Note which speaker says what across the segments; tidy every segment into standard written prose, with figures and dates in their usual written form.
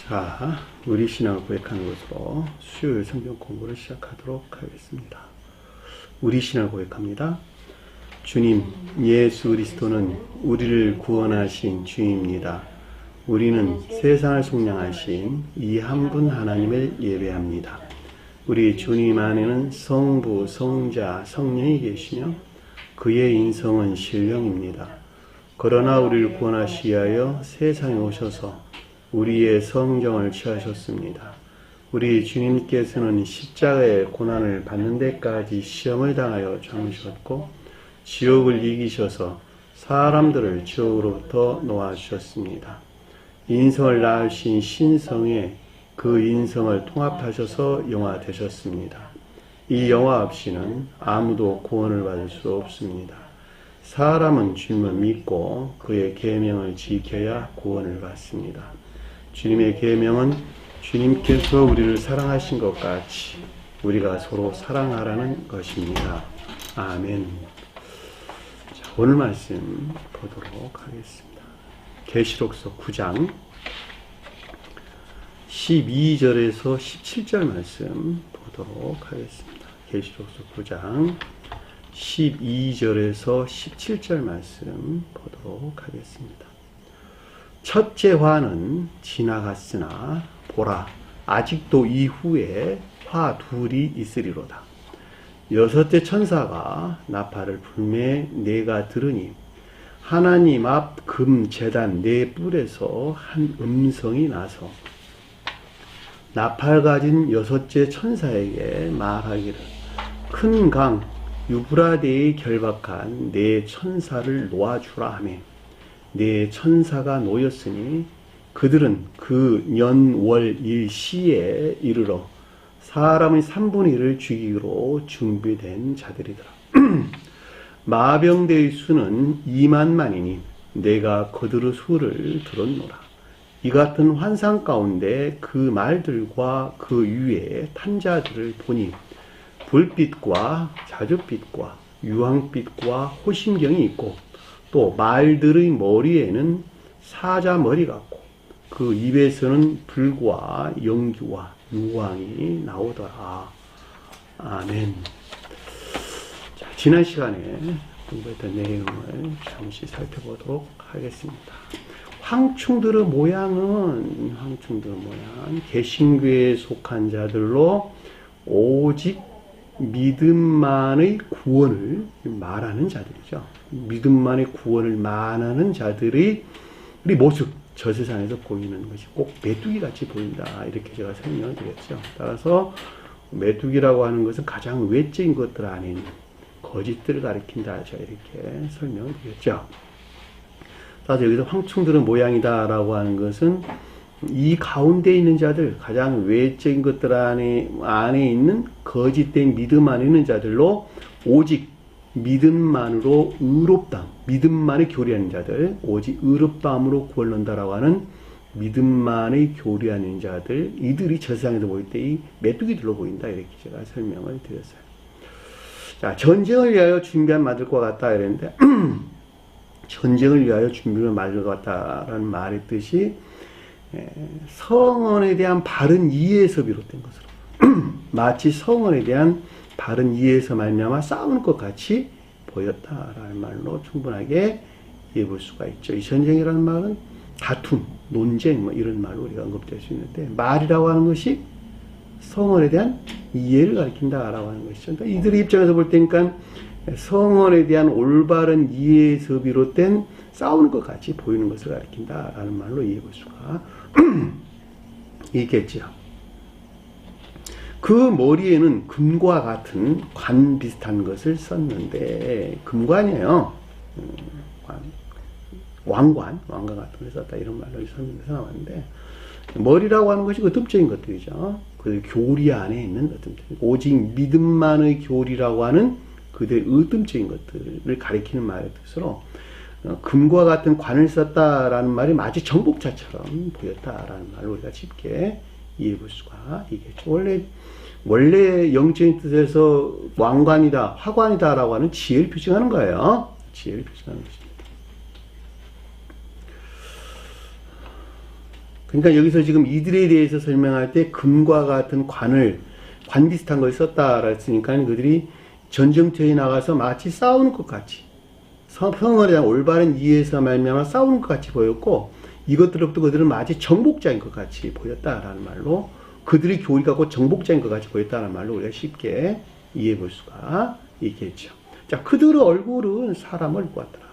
Speaker 1: 자, 우리 신앙을 고백하는 것으로 수요일 성경 공부를 시작하도록 하겠습니다. 우리 신앙을 고백합니다. 주님, 예수 그리스도는 우리를 구원하신 주입니다. 우리는 세상을 속량하신 이 한 분 하나님을 예배합니다. 우리 주님 안에는 성부, 성자, 성령이 계시며 그의 인성은 신령입니다. 그러나 우리를 구원하시기 위하여 세상에 오셔서 우리의 성정을 취하셨습니다. 우리 주님께서는 십자가의 고난을 받는 데까지 시험을 당하여 참으셨고 지옥을 이기셔서 사람들을 지옥으로부터 놓아주셨습니다. 인성을 낳으신 신성에 그 인성을 통합하셔서 영화 되셨습니다. 이 영화 없이는 아무도 구원을 받을 수 없습니다. 사람은 주님을 믿고 그의 계명을 지켜야 구원을 받습니다. 주님의 계명은 주님께서 우리를 사랑하신 것 같이 우리가 서로 사랑하라는 것입니다. 아멘. 자, 오늘 말씀 보도록 하겠습니다. 계시록서 9장 12절에서 17절 말씀 보도록 하겠습니다. 계시록서 9장 12절에서 17절 말씀 보도록 하겠습니다. 첫째 화는 지나갔으나 보라, 아직도 이후에 화 둘이 있으리로다. 여섯째 천사가 나팔을 불매 내가 들으니 하나님 앞 금 제단 네 뿔에서 한 음성이 나서 나팔 가진 여섯째 천사에게 말하기를 큰 강 유브라데에 결박한 네 천사를 놓아주라 하며 네 천사가 놓였으니 그들은 그 년, 월, 일, 시에 이르러 사람의 3분의 1을 죽이기로 준비된 자들이더라. 마병대의 수는 2만만이니 내가 그들의 수를 들었노라. 이 같은 환상 가운데 그 말들과 그 위에 탄 자들을 보니 불빛과 자줏빛과 유황빛과 호심경이 있고 또 말들의 머리에는 사자 머리 같고 그 입에서는 불과 연기와 유황이 나오더라. 아멘. 자, 지난 시간에 공부했던 내용을 잠시 살펴보도록 하겠습니다. 황충들의 모양 개신교에 속한 자들로 오직 믿음만의 구원을 말하는 자들이죠. 믿음만의 구원을 말하는 자들의 우리 모습, 저 세상에서 보이는 것이 꼭 메뚜기 같이 보인다. 이렇게 제가 설명을 드렸죠. 따라서 메뚜기라고 하는 것은 가장 외적인 것들 안에 있는 거짓들을 가리킨다. 제가 이렇게 설명을 드렸죠. 따라서 여기서 황충들의 모양이다라고 하는 것은 이 가운데 있는 자들, 가장 외적인 것들 안에 있는 거짓된 믿음 안에 있는 자들로 오직 믿음만으로 의롭다, 믿음만을 교리하는 자들, 오직 의롭다함으로 구원을 얻는다라고 하는 믿음만의 교리하는 자들, 이들이 저 세상에서 보일 때 이 메뚜기들로 보인다. 이렇게 제가 설명을 드렸어요. 자, 전쟁을 위하여 준비한 말들과 같다 이랬는데 전쟁을 위하여 준비한 말들과 같다라는 말의 뜻이 성언에 대한 바른 이해에서 비롯된 것으로 마치 성언에 대한 바른 이해에서 말미암아 싸우는 것 같이 보였다라는 말로 충분하게 이해해 볼 수가 있죠. 이 전쟁이라는 말은 다툼, 논쟁 뭐 이런 말로 우리가 언급될 수 있는데 말이라고 하는 것이 성언에 대한 이해를 가리킨다라고 하는 것이죠. 그러니까 이들의 입장에서 볼 때니까 성언에 대한 올바른 이해에서 비롯된 싸우는 것 같이 보이는 것을 가리킨다라는 말로 이해해 볼 수가 있겠죠. 그 머리에는 금과 같은 관 비슷한 것을 썼는데 금관이에요. 왕관 같은 걸 썼다 이런 말로 설명해서 나왔는데 머리라고 하는 것이 의심적인 것들이죠. 그 교리 안에 있는 오직 믿음만의 교리라고 하는 그들의 의심적인 것들을 가리키는 말의 뜻으로 금과 같은 관을 썼다라는 말이 마치 정복자처럼 보였다라는 말로 우리가 쉽게 이해해 볼 수가 있겠죠. 원래 영적인 뜻에서 왕관이다, 화관이다라고 하는 지혜를 표시하는 거예요. 지혜를 표시하는 것입니다. 그러니까 여기서 지금 이들에 대해서 설명할 때 금과 같은 관 비슷한 걸 썼다라 했으니까 그들이 전쟁터에 나가서 마치 싸우는 것 같이 성경에 대한 올바른 이해에서 말미암아 싸우는 것 같이 보였고 이것들로부터 그들은 마치 정복자인 것 같이 보였다라는 말로 그들의 교리가 곧 정복자인 것 같이 보였다는 말로 우리가 쉽게 이해해 볼 수가 있겠죠. 자, 그들의 얼굴은 사람을 보았더라.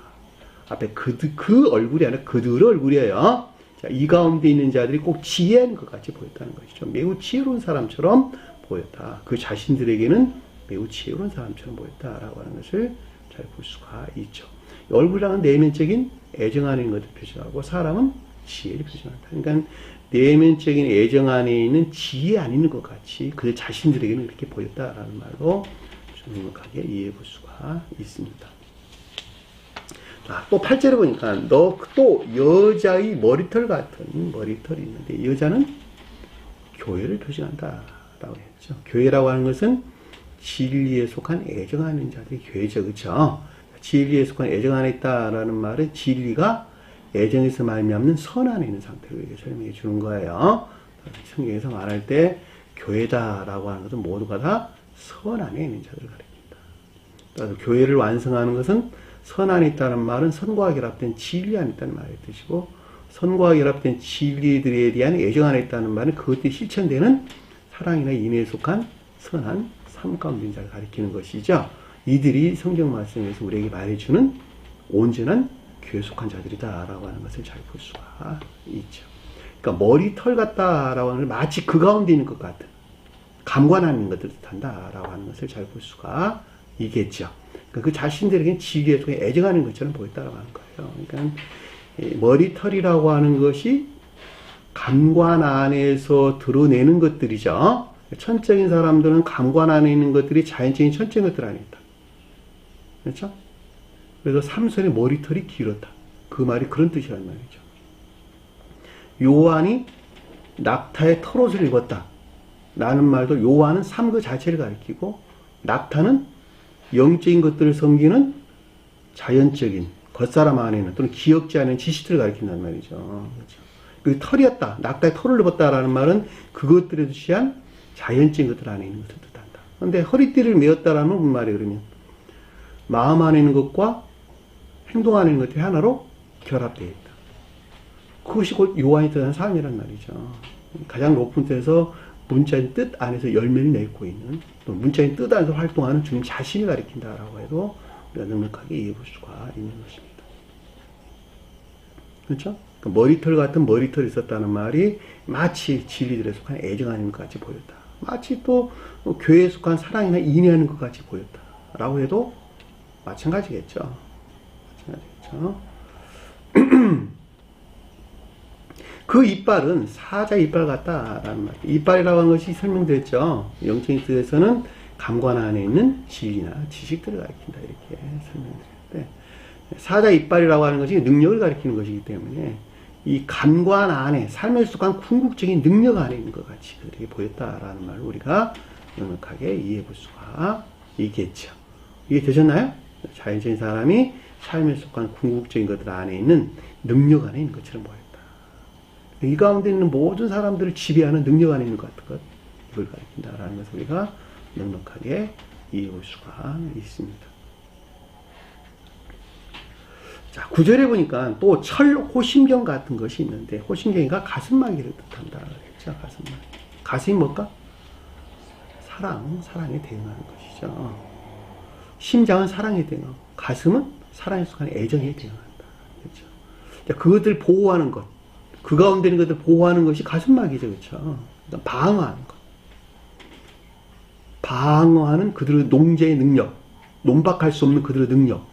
Speaker 1: 앞에 그 얼굴이 아니라 그들의 얼굴이에요. 자, 이 가운데 있는 자들이 꼭 지혜인 것 같이 보였다는 것이죠. 매우 지혜로운 사람처럼 보였다. 그 자신들에게는 매우 지혜로운 사람처럼 보였다라고 하는 것을 잘 볼 수가 있죠. 얼굴이라는 내면적인 애정 안에 있는 것을 표시하고 사람은 지혜를 표시한다. 그러니까 내면적인 애정 안에 있는 지혜 안에 있는 것 같이 그들 자신들에게는 이렇게 보였다라는 말로 정확하게 이해해 볼 수가 있습니다. 자, 또 8절에 보니까 너 또 여자의 머리털 같은 머리털이 있는데 여자는 교회를 표시한다 라고 했죠. 교회라고 하는 것은 진리에 속한 애정 안에 있는 자들이 교회죠. 그렇죠? 진리에 속한 애정 안에 있다라는 말은 진리가 애정에서 말미암는 선 안에 있는 상태를 이렇게 설명해 주는 거예요. 성경에서 말할 때 교회다라고 하는 것은 모두가 다 선 안에 있는 자들을 가리킵니다. 따라서 교회를 완성하는 것은 선 안에 있다는 말은 선과 결합된 진리 안에 있다는 말의 뜻이고 선과 결합된 진리들에 대한 애정 안에 있다는 말은 그것들이 실천되는 사랑이나 인애에 속한 선한 삶 가운데 있는 자를 가리키는 것이죠. 이들이 성경 말씀에서 우리에게 말해주는 온전한 교회에 속한 자들이다라고 하는 것을 잘 볼 수가 있죠. 그러니까 머리털 같다라고 하는 건 마치 그 가운데 있는 것 같은 감관하는 것들을 뜻한다라고 하는 것을 잘 볼 수가 있겠죠. 그러니까 그 자신들에게는 진리에 속해 애정하는 것처럼 보였다라고 하는 거예요. 그러니까 머리털이라고 하는 것이 감관 안에서 드러내는 것들이죠. 천적인 사람들은 감관 안에 있는 것들이 자연적인 천적인 것들 안에 있다. 그렇죠? 그래서 삼손의 머리털이 길었다. 그 말이 그런 뜻이란 말이죠. 요한이 낙타의 털옷을 입었다. 라는 말도 요한은 삶 그 자체를 가리키고 낙타는 영적인 것들을 섬기는 자연적인 겉사람 안에 있는 또는 기억지 않은 지식들을 가리킨단 말이죠. 그렇죠? 그 털이었다. 낙타의 털을 입었다라는 말은 그것들에 취한 자연적인 것들 안에 있는 것을 뜻한다. 그런데 허리띠를 메었다라는 무슨 말이에요? 그러면 마음 안에 있는 것과 행동 안에 있는 것들이 하나로 결합되어 있다. 그것이 곧 요한이 뜻하는 삶이란 말이죠. 가장 높은 뜻에서 문자인 뜻 안에서 열매를 내고 있는 또 문자인 뜻 안에서 활동하는 주님 자신을 가리킨다라고 해도 우리가 넉넉하게 이해해 볼 수가 있는 것입니다. 그렇죠? 그러니까 머리털 같은 머리털이 있었다는 말이 마치 진리들에 속한 애정 아닌 것 같이 보였다. 마치 또 교회에 속한 사랑이나 인애하는 것 같이 보였다라고 해도 마찬가지겠죠. 그 이빨은 사자 이빨 같다라는 말. 이빨이라고 하는 것이 설명됐죠. 영적인 뜻에서는 감관 안에 있는 진리나 지식들을 가리킨다 이렇게 설명드렸는데 사자 이빨이라고 하는 것이 능력을 가리키는 것이기 때문에 이 감관 안에 삶에 속한 궁극적인 능력 안에 있는 것 같이 그들에게 보였다라는 말을 우리가 넉넉하게 이해해 볼 수가 있겠죠. 이게 되셨나요? 자연적인 사람이 삶에 속한 궁극적인 것들 안에 있는 능력 안에 있는 것처럼 보였다. 이 가운데 있는 모든 사람들을 지배하는 능력 안에 있는 것 같은 것, 이걸 가리킨다라는 것을 우리가 넉넉하게 이해해 볼 수가 있습니다. 자, 9절에 보니까 또 호심경 같은 것이 있는데, 호심경이가 가슴마개를 뜻한다. 그랬죠, 가슴마개. 가슴이 뭘까? 사랑에 대응하는 것이죠. 심장은 사랑에 대응하고, 가슴은 사랑에 속한 애정에 대응한다. 그렇죠. 자, 그것들 보호하는 것, 그 가운데 있는 것들 보호하는 것이 가슴막이죠. 그렇죠. 그러니까 방어하는 것. 방어하는 그들의 농제의 능력, 논박할 수 없는 그들의 능력,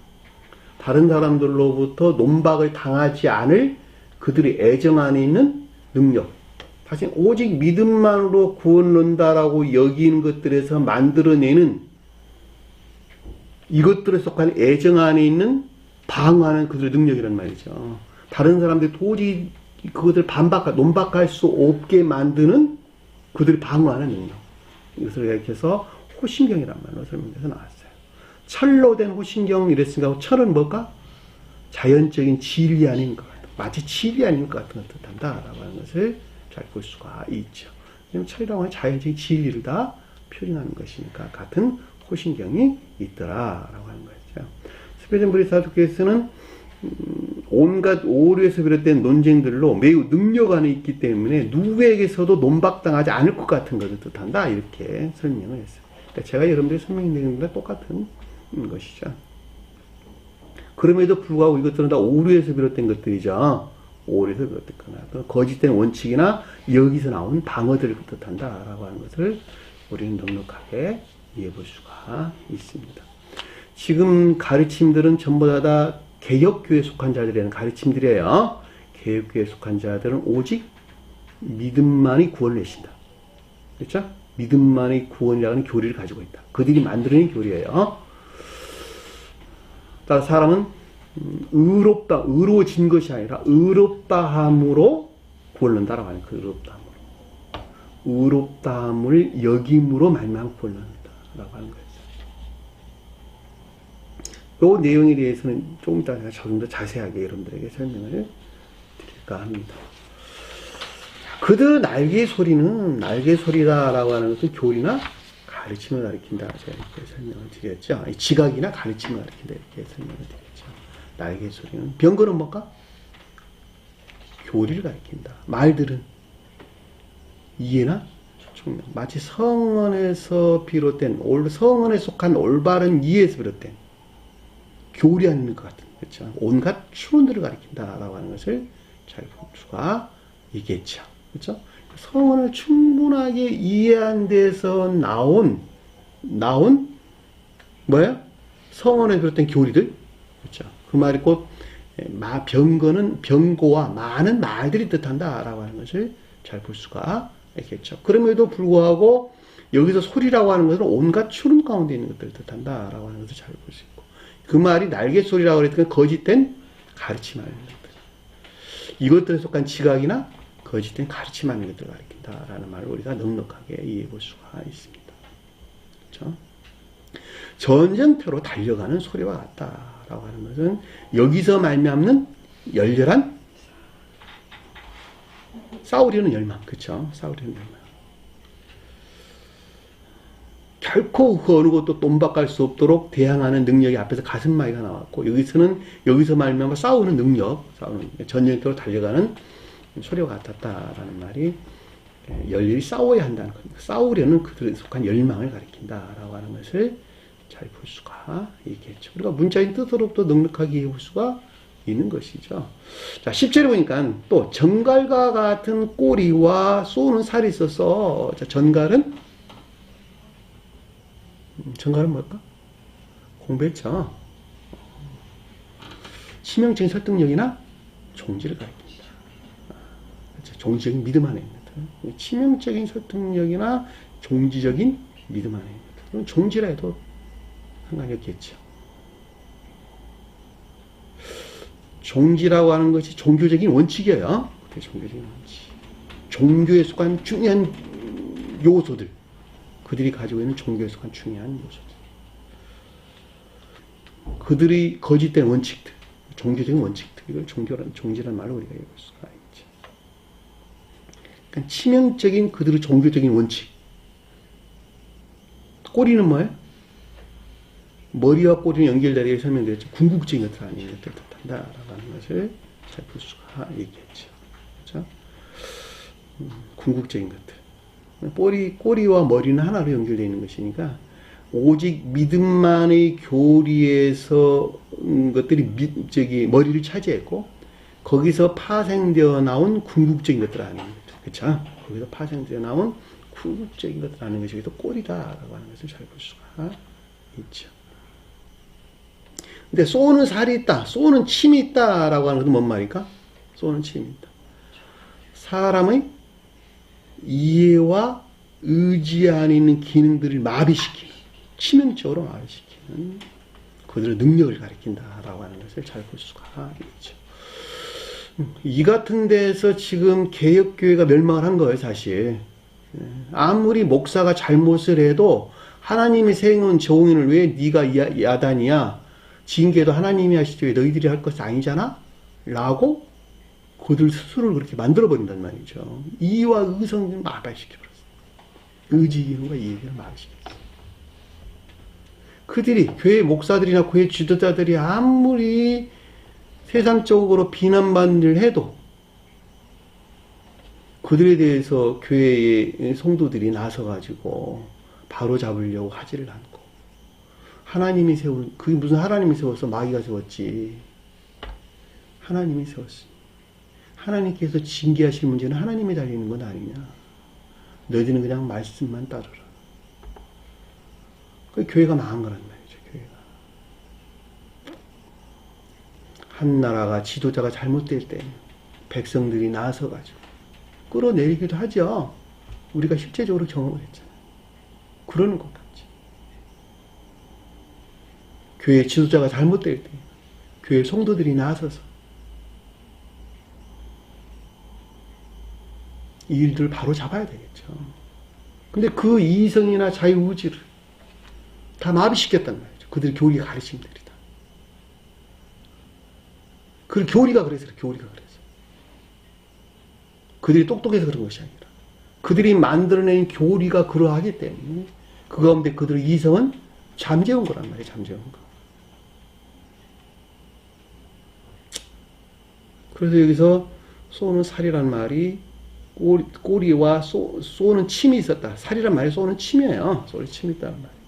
Speaker 1: 다른 사람들로부터 논박을 당하지 않을 그들의 애정 안에 있는 능력, 다시 오직 믿음만으로 구원론다라고 여기는 것들에서 만들어내는 이것들에 속한 애정 안에 있는 방어하는 그들의 능력이란 말이죠. 다른 사람들이 도저히 그것을 논박할 수 없게 만드는 그들이 방어하는 능력. 이것을 이렇게해서 호심경이란 말로 설명돼서 나왔어요. 철로 된 호심경 이랬으니까 철은 뭘까? 자연적인 진리 안에 있는 것 같다. 마치 칠이 아닌 것 같은 걸 뜻한다라고 하는 것을 잘 볼 수가 있죠. 왜냐면 철이라고 하는 자연적인 진리를 다 표현하는 것이니까 같은 호신경이 있더라라고 하는 것이죠. 스페덴브리 사두께서는 온갖 오류에서 비롯된 논쟁들로 매우 능력 안에 있기 때문에 누구에게서도 논박당하지 않을 것 같은 것을 뜻한다 이렇게 설명을 했어요. 그러니까 제가 여러분들이 설명드린 것과 똑같은 것이죠. 그럼에도 불구하고 이것들은 다 오류에서 비롯된 것들이죠. 오류에서 비롯됐거나 거짓된 원칙이나 여기서 나온 방어들을 뜻한다라고 하는 것을 우리는 넉넉하게 이해해 볼 수가 있습니다. 지금 가르침들은 전부 다 개혁교회에 속한 자들이라는 가르침들이에요. 개혁교회에 속한 자들은 오직 믿음만이 구원을 내신다. 그렇죠? 믿음만이 구원이라는 교리를 가지고 있다. 그들이 만들어낸 교리예요. 따라서 사람은 의로워진 것이 아니라 의롭다함으로 구원을 얻는다라고 하는 그 의롭다함으로. 의롭다함을 여김으로 말미암아 구원을 얻는다라고 하는 거예요. 이 내용에 대해서는 조금 이따 제가 조금 더 자세하게 여러분들에게 설명을 드릴까 합니다. 그들 날개 소리는 날개 소리다라고 하는 것은 교리나 가르침을 가리킨다. 제가 이렇게 설명을 드렸죠. 지각이나 가르침을 가리킨다. 이렇게 설명을 드렸죠. 날개 소리는 병거는 뭘까? 교리를 가리킨다. 말들은 이해나 총명. 마치 성언에서 비롯된 성언에 속한 올바른 이해에서 비롯된 교리 아닌 것 같은, 그렇죠. 온갖 추론들을 가리킨다라고 하는 것을 잘 볼 수가 있겠죠. 그렇죠. 성언을 충분하게 이해한 데서 나온 뭐야? 성언에 비롯된 교리들, 그렇죠. 그 말이 곧 병고와 많은 말들이 뜻한다라고 하는 것을 잘 볼 수가 있겠죠. 그럼에도 불구하고 여기서 소리라고 하는 것은 온갖 추론 가운데 있는 것들을 뜻한다라고 하는 것을 잘 볼 수 있고. 그 말이 날개소리라고 했던 건 거짓된 가르침하는 것들. 이것들에 속한 지각이나 거짓된 가르침하는 것들을 가리킨다라는 말을 우리가 넉넉하게 이해해 볼 수가 있습니다. 그렇죠? 전쟁터로 달려가는 소리와 같다라고 하는 것은 여기서 말미암는 열렬한 싸우려는 열망. 그렇죠? 싸우려는 열망. 결코 그 어느 것도 똠박갈 수 없도록 대항하는 능력이 앞에서 가슴마이가 나왔고, 여기서 말미암아 싸우는 능력, 전쟁터로 달려가는 소리와 같았다라는 말이 열렬히 싸워야 한다는 겁니다. 싸우려는 그들에 속한 열망을 가리킨다라고 하는 것을 잘 볼 수가 있겠죠. 우리가 문자인 뜻으로부터 넉넉하게 이해할 수가 있는 것이죠. 자, 10절에 보니까 또 전갈과 같은 꼬리와 쏘는 살이 있어서, 자, 전갈은 뭘까? 공배죠. 치명적인 설득력이나 종지를 가리킵니다. 그렇죠. 종지적인 믿음 안에 있는 것들. 치명적인 설득력이나 종지적인 믿음 안에 있는 것들. 그럼 종지라 해도 상관이 없겠죠. 종지라고 하는 것이 종교적인 원칙이에요. 종교적인 원칙. 종교에 속한 중요한 요소들. 그들이 가지고 있는 종교에 속한 중요한 요소들. 그들이 거짓된 원칙들, 종교적인 원칙들, 이걸 종지라는 말로 우리가 읽을 수가 있죠. 그러니까 치명적인 그들의 종교적인 원칙. 꼬리는 뭐예요? 머리와 꼬리는 연결되게 설명되었죠. 궁극적인 것들 아닌 것들 뜻한다라고 하는 것을 잘 볼 수가 있겠죠. 그렇죠? 궁극적인 것들. 꼬리와 머리는 하나로 연결되어 있는 것이니까 오직 믿음만의 교리에서 것들이 머리를 차지했고 거기서 파생되어 나온 궁극적인 것들 아닌 것들. 그렇죠? 거기서 파생되어 나온 궁극적인 것들 아닌 것이 또 꼬리다라고 하는 것을 잘 볼 수가 있죠. 근데 쏘는 살이 있다, 쏘는 침이 있다라고 하는 것은 뭔 말일까? 쏘는 침이 있다. 사람의 이해와 의지 안에 있는 기능들을 마비시키는, 치명적으로 마비시키는 그들의 능력을 가리킨다라고 하는 것을 잘 볼 수가 있죠. 이 같은 데서 지금 개혁교회가 멸망을 한 거예요, 사실. 아무리 목사가 잘못을 해도 하나님이 세운 종인을 왜 네가 야단이야? 징계도 하나님이 하시지 왜 너희들이 할 것이 아니잖아? 라고 그들 스스로를 그렇게 만들어버린단 말이죠. 이와 의성을 마발시켜버렸어요. 의지기능과 이해기능을 마발시켰어요. 그들이, 교회 목사들이나 교회 지도자들이 아무리 세상적으로 비난받는 일을 해도 그들에 대해서 교회의 성도들이 나서가지고 바로 잡으려고 하지를 않고, 하나님이 세우는, 그게 무슨 하나님이 세워서 마귀가 세웠지. 하나님이 세웠어. 하나님께서 징계하실 문제는 하나님이 달리는 건 아니냐. 너희들은 그냥 말씀만 따르라. 그 교회가 망한 거란 말이죠. 교회가. 한 나라가 지도자가 잘못될 때 백성들이 나서가지고 끌어내리기도 하죠. 우리가 실제적으로 경험을 했잖아요. 그러는 것 같지. 교회 지도자가 잘못될 때 교회 성도들이 나서서 이 일들을 바로 잡아야 되겠죠. 근데 그 이성이나 자유의지를 다 마비시켰단 말이죠. 그들이 교리가 가르침들이다. 그 교리가 그래서 교리가 그래서. 그들이 똑똑해서 그런 것이 아니라 그들이 만들어낸 교리가 그러하기 때문에 그 가운데 그들의 이성은 잠재운 거란 말이에요. 잠재운 거. 그래서 여기서 쏘는 살이란 말이 꼬리와 쏘는 침이 있었다. 살이란 말이 쏘는 침이에요. 쏘는 침이 있다는 말이에요.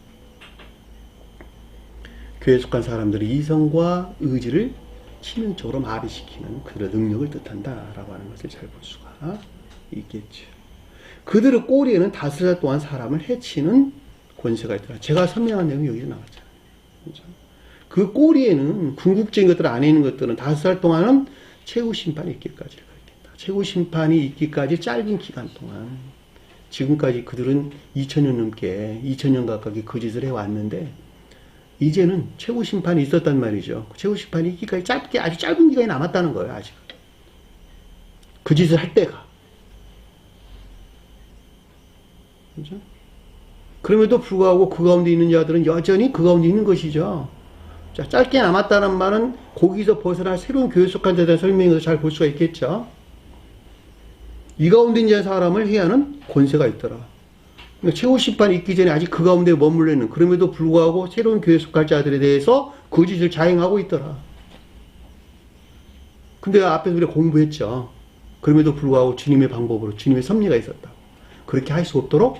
Speaker 1: 교회에 속한 사람들의 이성과 의지를 치명적으로 마비시키는 그들의 능력을 뜻한다라고 하는 것을 잘 볼 수가 있겠죠. 그들의 꼬리에는 다스살 동안 사람을 해치는 권세가 있더라. 제가 설명한 내용이 여기서 나왔잖아요. 그렇죠? 그 꼬리에는 궁극적인 것들 안에 있는 것들은 다스살 동안은 최후 심판이 있기까지 가르친다. 최후 심판이 있기까지 짧은 기간 동안 지금까지 그들은 2000년 넘게 2000년 가까이 그 짓을 해왔는데 이제는 최후 심판이 있었단 말이죠. 최후 심판이 있기까지 짧게 아주 짧은 기간이 남았다는 거예요. 아직 그 짓을 할 때가. 그렇죠? 그럼에도 불구하고 그 가운데 있는 자들은 여전히 그 가운데 있는 것이죠. 자, 짧게 남았다는 말은 거기서 벗어날 새로운 교회 속한 자들의 설명에서 잘 볼 수가 있겠죠. 이 가운데 있는 사람을 해야 하는 권세가 있더라. 그러니까 최후 심판이 있기 전에 아직 그 가운데 머물러 있는, 그럼에도 불구하고 새로운 교회 속할 자들에 대해서 그 짓을 자행하고 있더라. 근데 앞에서 우리가 공부했죠. 그럼에도 불구하고 주님의 방법으로 주님의 섭리가 있었다. 그렇게 할 수 없도록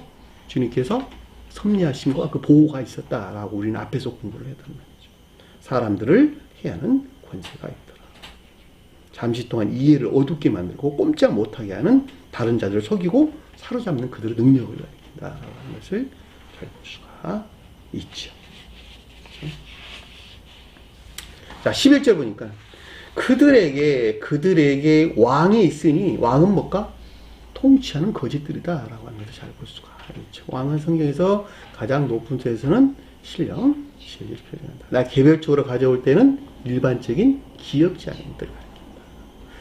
Speaker 1: 주님께서 섭리하심과 그 보호가 있었다라고 우리는 앞에서 공부를 했단 말이죠. 사람들을 해야 하는 권세가 있더라. 잠시 동안 이해를 어둡게 만들고 꼼짝 못하게 하는 다른 자들을 속이고 사로잡는 그들의 능력을 가리킨다라고 하는 것을 잘 볼 수가 있죠. 그렇죠? 자, 11절 보니까 그들에게 왕이 있으니 왕은 뭘까? 통치하는 거짓들이다라고 하는 것을 잘 볼 수가 있죠. 왕은 성경에서 가장 높은 수에서는 신령, 지혜를 표현한다. 나 개별적으로 가져올 때는 일반적인 기억지 않은 것들을 가리킨다.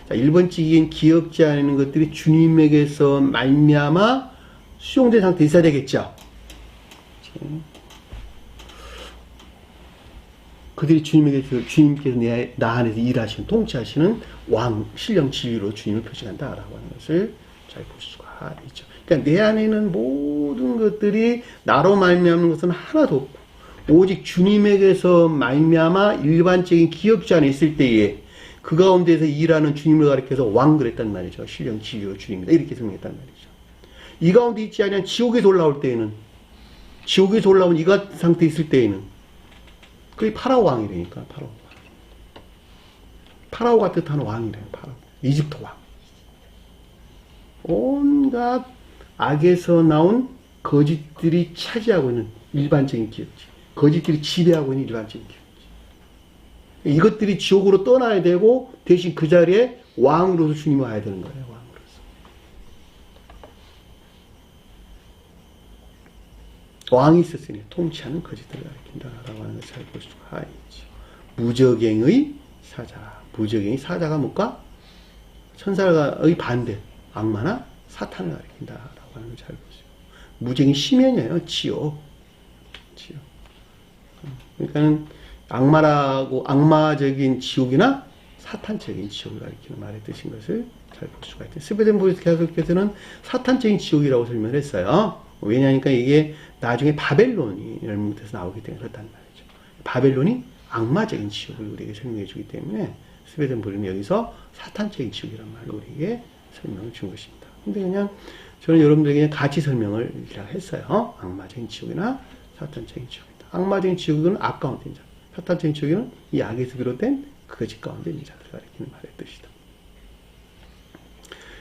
Speaker 1: 자, 일반적인 기억지 않은 것들이 주님에게서 말미암아 수용된 상태에 있어야 되겠죠. 그들이 주님께서 나 안에서 일하시는, 통치하시는 왕, 신령 지위로 주님을 표시한다라고 하는 것을 잘 볼 수가 있죠. 그러니까 내 안에는 모든 것들이 나로 말미암는 것은 하나도 없고 오직 주님에게서 말미암아 일반적인 기억자 안에 있을 때에 그 가운데서 일하는 주님을 가리켜서 왕 그랬단 말이죠. 신령 지위로 주님이다. 이렇게 설명했단 말이죠. 이 가운데 있지 않으면 지옥에서 올라올 때에는, 지옥에서 올라온 이 같은 상태에 있을 때에는 그게 파라오 왕이라니까. 파라오가 뜻하는 왕이래요. 파라오. 이집트 왕. 온갖 악에서 나온 거짓들이 차지하고 있는 일반적인 기업지. 거짓들이 지배하고 있는 일반적인 기업지. 이것들이 지옥으로 떠나야 되고 대신 그 자리에 왕으로서 주님이 와야 되는 거예요. 왕으로서. 왕이 있었으니 통치하는 거짓들을 가리킨다라고 하는 것을 잘 볼 수가 있죠. 무적행의 사자. 무적행의 사자가 뭘까? 천사의 반대. 악마나 사탄을 가리킨다라고 하는 걸 잘 보세요. 무적인 심연이에요. 지옥. 그러니까는 악마적인 지옥이나 사탄적인 지옥을 가리키는 말의 뜻인 것을 잘 볼 수가 있죠. 스웨덴 보이스께서는 사탄적인 지옥이라고 설명을 했어요. 왜냐하니까 이게 나중에 바벨론이 열문부터서 나오기 때문에 그렇단 말이죠. 바벨론이 악마적인 지옥을 우리에게 설명해 주기 때문에 스웨덴 보이는 여기서 사탄적인 지옥이란 말로 우리에게 설명을 준 것입니다. 근데 그냥 저는 여러분들에게 그냥 같이 설명을 했어요. 악마적인 지옥이나 사탄적인 지옥이다. 악마적인 지옥은 악 가운데 있는 자, 사탄적인 지옥은 이 악에서 비롯된 거짓 가운데 있는 자들을 가리키는 말의 뜻이다.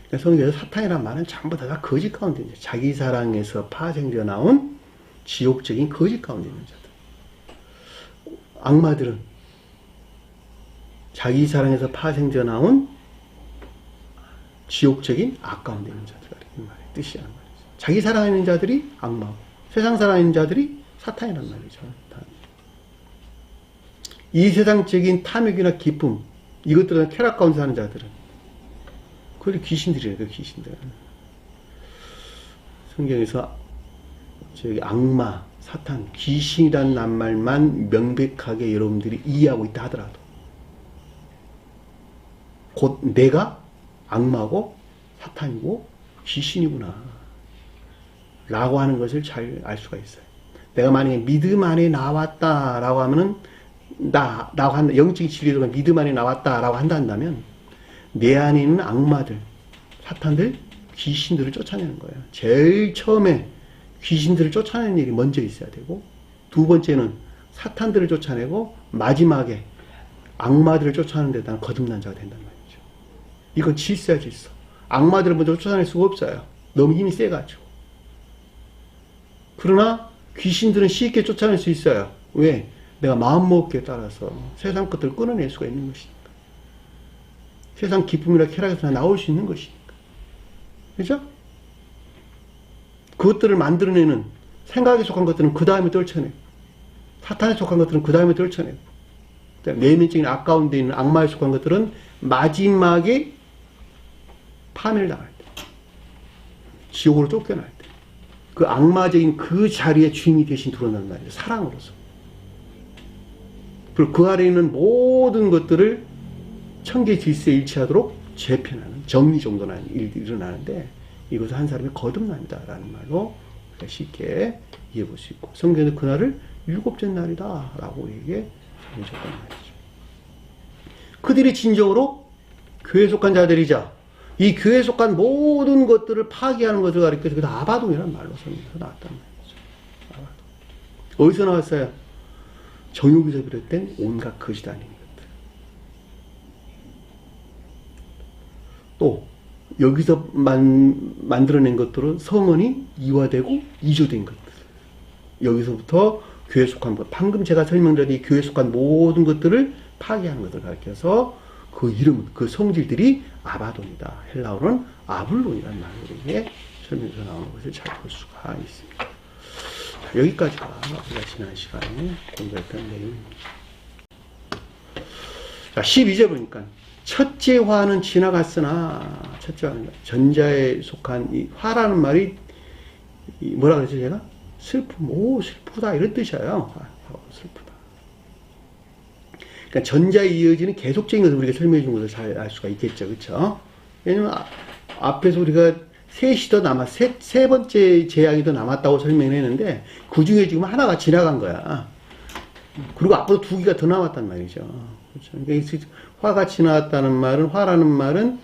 Speaker 1: 그러니까 성경에서 사탄이란 말은 전부 다 거짓 가운데 있는 자, 자기 사랑에서 파생되어 나온 지옥적인 거짓 가운데 있는 자들. 악마들은 자기 사랑에서 파생되어 나온 지옥적인 악 가운데 있는 자들 가리키는 말의 뜻이란 말이죠. 자기 사랑하는 자들이 악마고 세상 사랑하는 자들이 사탄이란 말이죠. 이 세상적인 탐욕이나 기쁨, 이것들은 쾌락 가운데 사는 자들은 그걸 귀신들이에요. 그 귀신들. 성경에서 저기 악마, 사탄, 귀신이란 낱말만 명백하게 여러분들이 이해하고 있다 하더라도 곧 내가 악마고 사탄이고 귀신이구나 라고 하는 것을 잘 알 수가 있어요. 내가 만약에 믿음 안에 나왔다라고 하면은 라고 한다. 영적인 진리로 믿음 안에 나왔다라고 한다면 내 안에 있는 악마들, 사탄들, 귀신들을 쫓아내는 거예요. 제일 처음에 귀신들을 쫓아내는 일이 먼저 있어야 되고 두 번째는 사탄들을 쫓아내고 마지막에 악마들을 쫓아내는 데다 거듭난 자가 된단 말이죠. 이건 질서야 질서. 악마들을 먼저 쫓아낼 수가 없어요. 너무 힘이 세가지고. 그러나 귀신들은 쉽게 쫓아낼 수 있어요. 왜? 내가 마음먹기에 따라서 세상 것들을 끊어낼 수가 있는 것이니까. 세상 기쁨이나 쾌락에서 나올 수 있는 것이니까. 그죠? 그것들을 만들어내는 생각에 속한 것들은 그 다음에 떨쳐내고 사탄에 속한 것들은 그 다음에 떨쳐내고 내면적인 악 가운데 있는 악마에 속한 것들은 마지막에 파멸을 당할 때 지옥으로 쫓겨날 때 그 악마적인 그 자리에 주인이 대신 드러난단 말이에요. 사랑으로서. 그리고 그 아래에 있는 모든 것들을 천계 질서에 일치하도록 재편하는 정리정돈하는 일이 일어나는데 이것을 한 사람이 거듭납니다 라는 말로 쉽게 이해해 볼 수 있고 성경에서 그날을 일곱째 날이다 라고 우리에게 전해줬단 말이죠. 그들이 진정으로 교회에 속한 자들이자 이 교회에 속한 모든 것들을 파괴하는 것을 가리켜서 그 아바돔이라는 말로 성경에서 나왔단 말이죠. 아바돔. 어디서 나왔어요? 정욕에서 비롯된 온갖 거짓 아닌 것들. 또 여기서 만들어낸 것들은 성언이 이화되고 이조된 것들. 여기서부터 교회에 속한 것. 방금 제가 설명드린 교회에 속한 모든 것들을 파괴하는 것을 가리켜서 그 이름, 그 성질들이 아바돈이다. 헬라어로는 아블론이라는 말로 설명해서 나오는 것을 잘 볼 수가 있습니다. 자, 여기까지가 우리가 지난 시간에 공부했던 내용입니다. 자, 12절 보니까 첫째 화는 지나갔으나 첫째 화는 전자에 속한 이 화라는 말이 뭐라 그랬죠 제가? 슬픔, 오 슬프다 이런 뜻이에요. 슬프다. 그러니까 전자에 이어지는 계속적인 것을 우리가 설명해 준 것을 잘 알 수가 있겠죠. 그렇죠? 왜냐면 앞에서 우리가 셋이 더 세 번째 재앙이 더 남았다고 설명을 했는데 그 중에 지금 하나가 지나간 거야. 그리고 앞으로 두 개가 더 남았단 말이죠. 그렇죠? 그러니까 화가 지나갔다는 말은 화라는 말은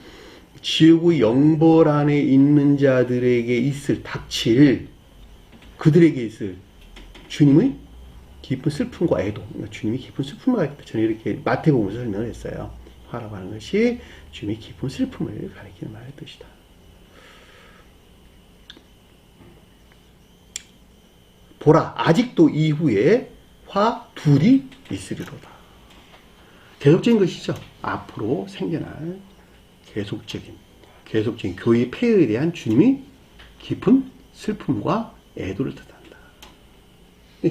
Speaker 1: 지옥의 영벌 안에 있는 자들에게 닥칠 그들에게 있을 주님의 깊은 슬픔과 애도, 그러니까 주님이 깊은 슬픔을 가리켰다. 저는 이렇게 마태복음에서 설명을 했어요. 화라고 하는 것이 주님이 깊은 슬픔을 가리키는 말의 뜻이다. 보라, 아직도 이후에 화 둘이 있으리로다. 계속적인 것이죠. 앞으로 생겨날 계속적인 교회의 폐허에 대한 주님이 깊은 슬픔과 애도를 뜻한다.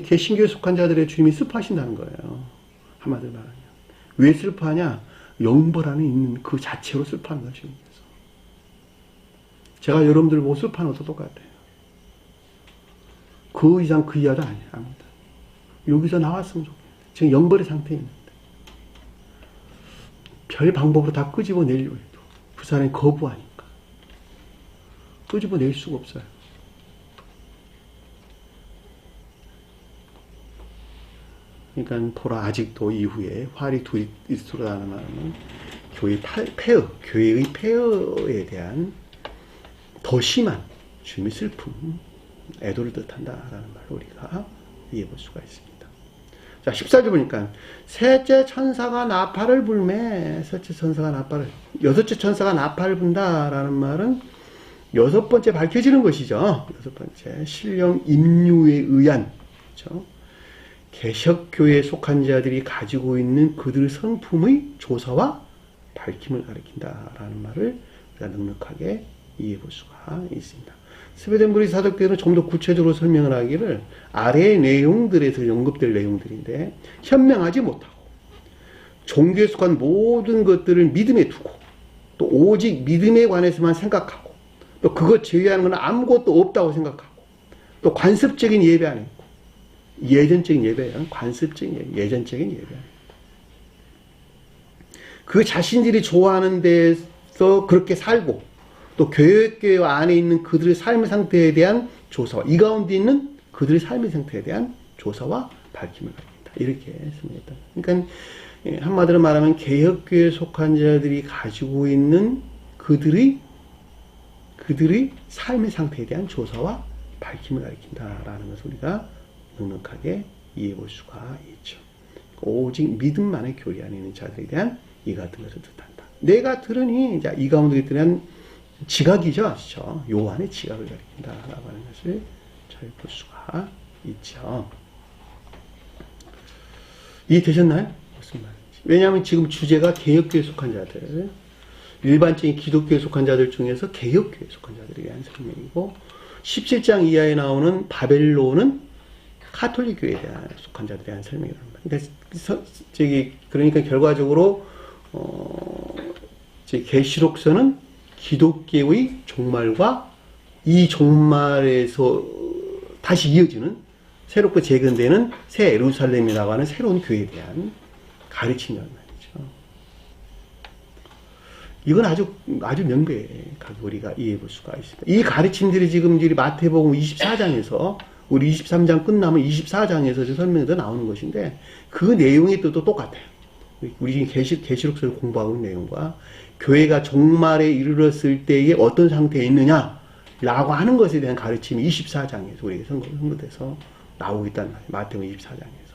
Speaker 1: 개신교에 속한 자들의 주님이 슬퍼하신다는 거예요. 한마디로 말하면. 왜 슬퍼하냐? 영벌 안에 있는 그 자체로 슬퍼하는 거예요. 주님께서. 제가 여러분들 보고 슬퍼하는 것도 똑같아요. 그 이상 그 이하도 아닙니다. 여기서 나왔으면 좋겠어요. 지금 영벌의 상태에 있는데. 별 방법으로 다 끄집어내려고 해도 그 사람이 거부하니까 끄집어낼 수가 없어요. 그러니까 보라 아직도 이후에 활이 둘이 있으라는 교회의 폐허에 대한 더 심한 주님의 슬픔, 애도를 뜻한다라는 말로 우리가 이해해 볼 수가 있습니다. 자, 14절 보니까 셋째 천사가 나팔을 불매, 여섯째 천사가 나팔을 분다라는 말은 여섯 번째 밝혀지는 것이죠. 여섯 번째 신령 임류에 의한, 그렇죠? 개석교회에 속한 자들이 가지고 있는 그들의 성품의 조사와 밝힘을 가리킨다라는 말을 우리가 넉넉하게 이해해 볼 수가 있습니다. 스웨덴 브리 사도교회는 좀 더 구체적으로 설명을 하기를 아래의 내용들에서 언급될 내용들인데, 현명하지 못하고 종교에 속한 모든 것들을 믿음에 두고 또 오직 믿음에 관해서만 생각하고 또 그것 제외하는 건 아무것도 없다고 생각하고 또 관습적인 예배 안 했고, 예전적인 예배는 관습적인 예전적인 예배. 그 자신들이 좋아하는 데서 그렇게 살고 또 교회 안에 있는 그들의 삶의 상태에 대한 조사와 이 가운데 있는 그들의 삶의 상태에 대한 조사와 밝힘을 가립니다. 이렇게 설명했다. 그러니까 한마디로 말하면 개혁교회에 속한 자들이 가지고 있는 그들의 삶의 상태에 대한 조사와 밝힘을 가리킨다라는 것을 우리가 넉넉하게 이해해 볼 수가 있죠. 오직 믿음만의 교회 안에 있는 자들에 대한 이 같은 것을 뜻한다. 내가 들으니 이 가운데 들은 지각이죠. 그렇죠? 요한의 지각을 가리킨다라고 하는 것을 잘 볼 수가 있죠. 이해되셨나요? 무슨 말인지. 왜냐하면 지금 주제가 개혁교회에 속한 자들, 일반적인 기독교에 속한 자들 중에서 개혁교회에 속한 자들에 대한 설명이고, 17장 이하에 나오는 바벨론은 가톨릭 교회에 대한 속한 자들에 대한 설명이라는 말이에요. 그러니까 결과적으로 계시록서는 기독교의 종말과 이 종말에서 다시 이어지는 새롭게 재건되는 새 예루살렘이라고 하는 새로운 교회에 대한 가르침이라는 말이죠. 이건 아주 명백하게 우리가 이해해 볼 수가 있습니다. 이 가르침들이 지금 마태복음 24장에서 우리 23장 끝나면 24장에서 설명도 나오는 것인데 그 내용의 뜻도 똑같아요. 우리 지금 계시록서를 공부하고 있는 내용과 교회가 종말에 이르렀을 때에 어떤 상태에 있느냐라고 하는 것에 대한 가르침이 24장에서 우리에게 선거돼서 나오고 있다는 말이에요. 마태복음 24장에서.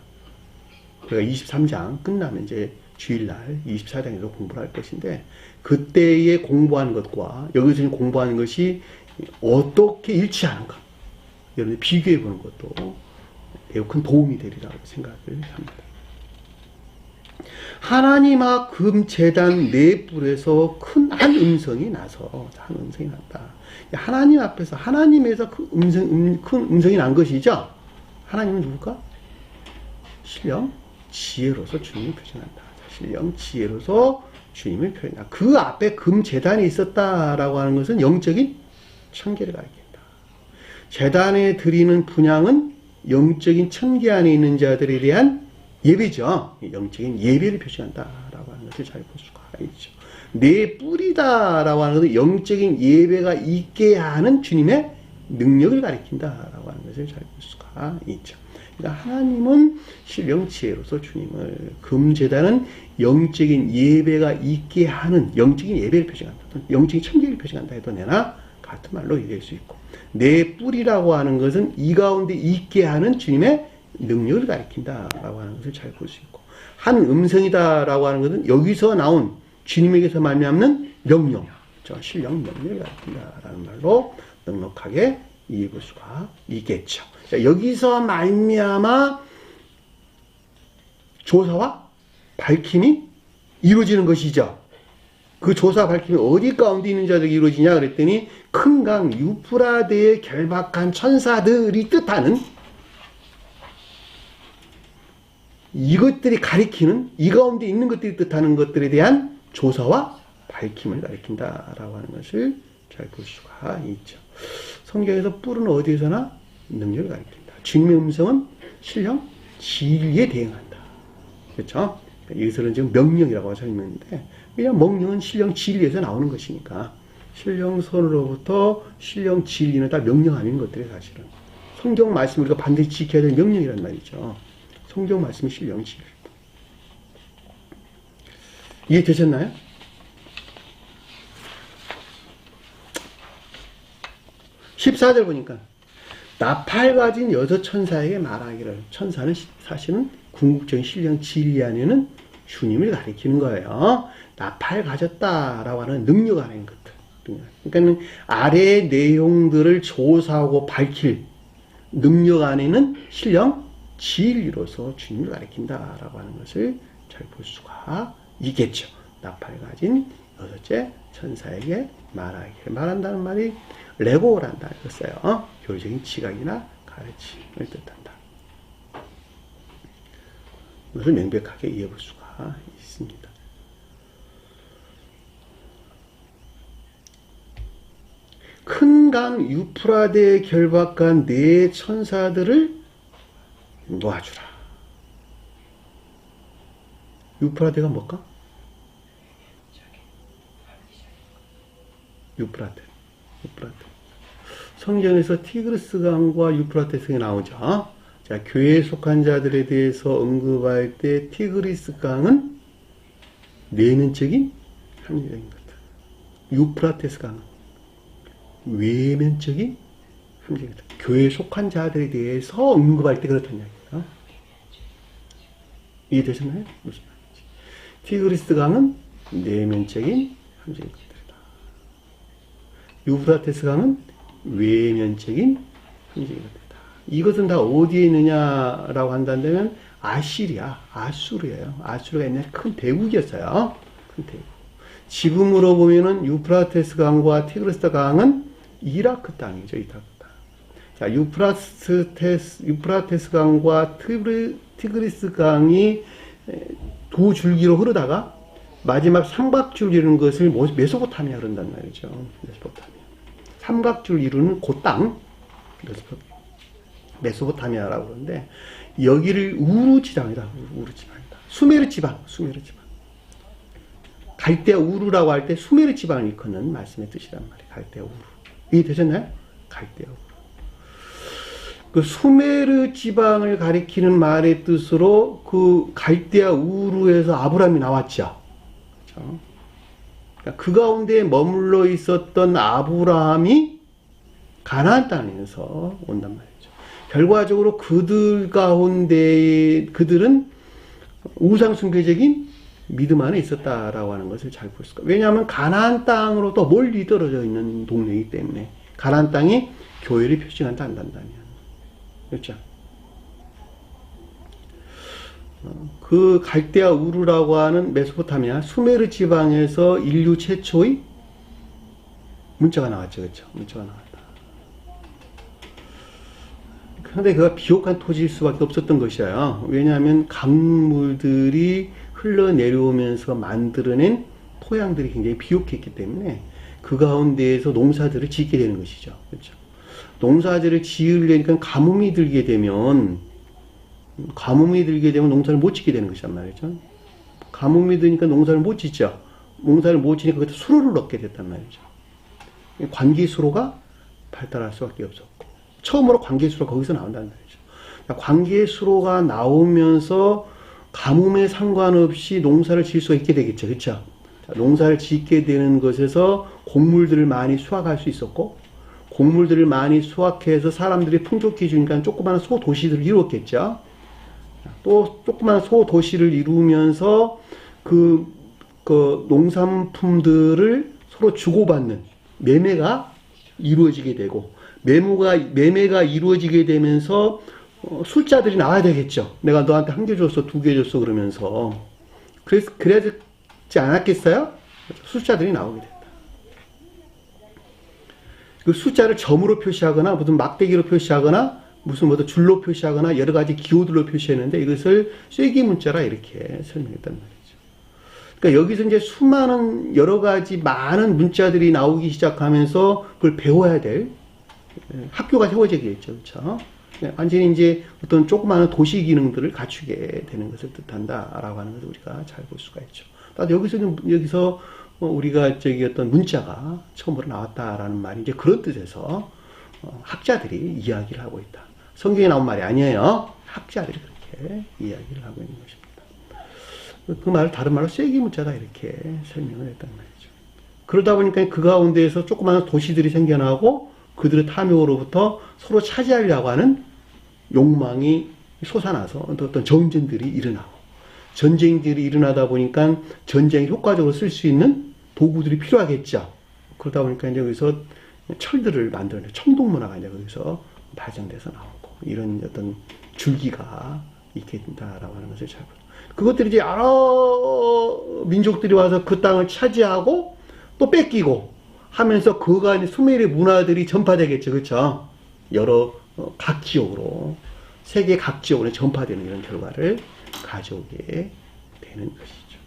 Speaker 1: 그러니까 23장 끝나면 이제 주일날 24장에서 공부를 할 것인데 그때에 공부하는 것과 여기서 공부하는 것이 어떻게 일치하는가 여러분들 비교해 보는 것도 매우 큰 도움이 되리라고 생각을 합니다. 하나님 앞 금제단 네 뿔에서 큰 한 음성이 나서 한 음성이 났다. 하나님 앞에서 하나님에서 큰 음성이 난 것이죠. 하나님은 누굴까? 신령 지혜로서 주님을 표현한다. 신령 지혜로서 주님을 표현한다. 그 앞에 금제단이 있었다라고 하는 것은 영적인 천계를 가리킨다. 제단에 드리는 분향은 영적인 천계 안에 있는 자들에 대한 예배죠. 영적인 예배를 표시한다라고 하는 것을 잘 볼 수가 있죠. 내 뿔이다라고 하는 것은 영적인 예배가 있게 하는 주님의 능력을 가리킨다라고 하는 것을 잘 볼 수가 있죠. 그러니까 하나님은 신령 지혜로서 주님을, 금제단은 영적인 예배가 있게 하는 영적인 예배를 표시한다. 영적인 천계를 표시한다 해도 내나 같은 말로 얘기할 수 있고, 내 뿔이라고 하는 것은 이 가운데 있게 하는 주님의 능력을 가리킨다라고 하는 것을 잘 볼 수 있고, 한 음성이다라고 하는 것은 여기서 나온 주님에게서 말미암는 명령, 신령 명령을 가리킨다라는 말로 넉넉하게 이해해 볼 수가 있겠죠. 자, 여기서 말미암아 조사와 밝힘이 이루어지는 것이죠. 그 조사 밝힘이 어디 가운데 있는 자들이 이루어지냐 그랬더니 큰 강 유프라데에 결박한 천사들이 뜻하는 이것들이 가리키는 이 가운데 있는 것들이 뜻하는 것들에 대한 조사와 밝힘을 가리킨다라고 하는 것을 잘 볼 수가 있죠. 성경에서 뿔은 어디에서나 능력을 가리킨다. 주님의 음성은 신령 지위에 대응한다. 그렇죠? 여기서는 지금 명령이라고 설명했는데 그냥 명령은 신령 진리에서 나오는 것이니까 신령선으로부터 신령 진리는 다 명령하는 것들이 사실은 성경 말씀을 우리가 반드시 지켜야 될 명령이란 말이죠. 성경 말씀이 신령 진리. 이해되셨나요? 14절 보니까 나팔 가진 여섯 천사에게 말하기를. 천사는 사실은 궁극적인 신령 진리 안에는 주님을 가리키는 거예요. 나팔 가졌다라고 하는 능력 안에 것들. 그러니까 아래의 내용들을 조사하고 밝힐 능력 안에는 신령 진리로서 주님을 가리킨다라고 하는 것을 잘 볼 수가 있겠죠. 나팔 가진 여섯째 천사에게 말하기를. 말한다는 말이 레고란다 이랬어요. 교리적인 지각이나 가르침을 뜻한다. 이것을 명백하게 이해볼 수가 있습니다. 큰 강 유프라데에 결박한 네 천사들을 놓아주라. 유프라데가 뭘까? 유프라테. 성경에서 티그리스 강과 유프라테스 강이 나오죠. 자, 교회에 속한 자들에 대해서 언급할 때 티그리스 강은 내면적인 합리적인 것들. 유프라테스 강은 외면적인 합리적인 것들. 교회에 속한 자들에 대해서 언급할 때 그렇다는 이야기예요. 이해되셨나요? 무슨 말인지. 티그리스 강은 내면적인 합리적인 것들이다. 유프라테스 강은 외면적인 합리적인 것들이다. 이것은 다 어디에 있느냐라고 한다면 아시리아, 아수르예요. 아수르가 옛날에 큰 대국이었어요. 큰 대국. 지금으로 보면은 유프라테스 강과 티그리스 강은 이라크 땅이죠. 이라크 땅. 자, 유프라테스 강과 티그리스 강이 두 줄기로 흐르다가 마지막 삼각줄 이루는 것을 메소포타미아 그런단 말이죠. 메소포타미아. 삼각줄 이루는 그 땅. 메소포타미아라고 그러는데 여기를 우루 지방이다. 우루 지방이다. 수메르 지방. 갈대아 우루라고 할 때 수메르 지방을 일컫는 말씀의 뜻이란 말이에요. 갈대아 우루. 이해되셨나요? 갈대아 우루. 그 수메르 지방을 가리키는 말의 뜻으로 그 갈대아 우루에서 아브라함이 나왔죠. 그렇죠? 그러니까 그 가운데 머물러 있었던 아브라함이 가나안 땅에서 온단 말이죠. 결과적으로 그들 가운데 그들은 우상 숭배적인 믿음 안에 있었다라고 하는 것을 잘 볼 수가. 왜냐하면 가나안 땅으로부터 멀리 떨어져 있는 동네이기 때문에 가나안 땅이 교회를 표징한다 한다면 그렇죠. 그 갈대아 우르라고 하는 메소포타미아 수메르 지방에서 인류 최초의 문자가 나왔죠. 그렇죠. 문자가 나왔다. 그런데 그가 비옥한 토지일 수밖에 없었던 것이에요. 왜냐하면 강물들이 흘러내려오면서 만들어낸 토양들이 굉장히 비옥했기 때문에 그 가운데에서 농사들을 짓게 되는 것이죠. 그렇죠. 농사들을 지으려니까 가뭄이 들게 되면 농사를 못 짓게 되는 것이란 말이죠. 가뭄이 드니까 농사를 못 짓죠. 농사를 못 지니까 그때 수로를 얻게 됐단 말이죠. 관계수로가 발달할 수밖에 없었고 처음으로 관계수로가 거기서 나온다는 말이죠. 관계수로가 나오면서 가뭄에 상관없이 농사를 지을 수가 있게 되겠죠. 그렇죠? 농사를 짓게 되는 것에서 곡물들을 많이 수확할 수 있었고 곡물들을 많이 수확해서 사람들이 풍족해 주니까 조그마한 소도시들을 이루었겠죠. 또 조그마한 소도시를 이루면서 그 농산품들을 서로 주고받는 매매가 이루어지게 되고 매매가 이루어지게 되면서 숫자들이 나와야 되겠죠. 내가 너한테 1개 줬어, 2개 줬어 그러면서 그래야 되지 않았겠어요? 숫자들이 나오게 된다. 그 숫자를 점으로 표시하거나 무슨 막대기로 표시하거나 무슨 줄로 표시하거나 여러 가지 기호들로 표시했는데 이것을 쐐기 문자라 이렇게 설명했단 말이죠. 그러니까 여기서 이제 수많은 여러 가지 많은 문자들이 나오기 시작하면서 그걸 배워야 될 학교가 세워지겠죠. 그렇죠? 완전히 이제 어떤 조그마한 도시 기능들을 갖추게 되는 것을 뜻한다라고 하는 것을 우리가 잘 볼 수가 있죠. 나도 여기서 우리가 어떤 문자가 처음으로 나왔다라는 말이 이제 그런 뜻에서 학자들이 이야기를 하고 있다. 성경에 나온 말이 아니에요. 학자들이 그렇게 이야기를 하고 있는 것입니다. 그 말을 다른 말로 쐐기 문자다 이렇게 설명을 했단 말이죠. 그러다 보니까 그 가운데에서 조그마한 도시들이 생겨나고 그들의 탐욕으로부터 서로 차지하려고 하는 욕망이 솟아나서 어떤 전쟁들이 일어나고 전쟁들이 일어나다 보니까 전쟁에 효과적으로 쓸 수 있는 도구들이 필요하겠죠. 그러다 보니까 이제 여기서 철들을 만드는 청동문화가 이제 거기서 발전돼서 나오고 이런 어떤 줄기가 있게 된다라고 하는 것을 잘 보죠. 그것들이 이제 여러 민족들이 와서 그 땅을 차지하고 또 뺏기고 하면서 그가 이제 수메르의 문화들이 전파되겠죠. 그렇죠? 여러 각 지역으로 세계 각 지역으로 전파되는 이런 결과를 가져오게 되는 것이죠.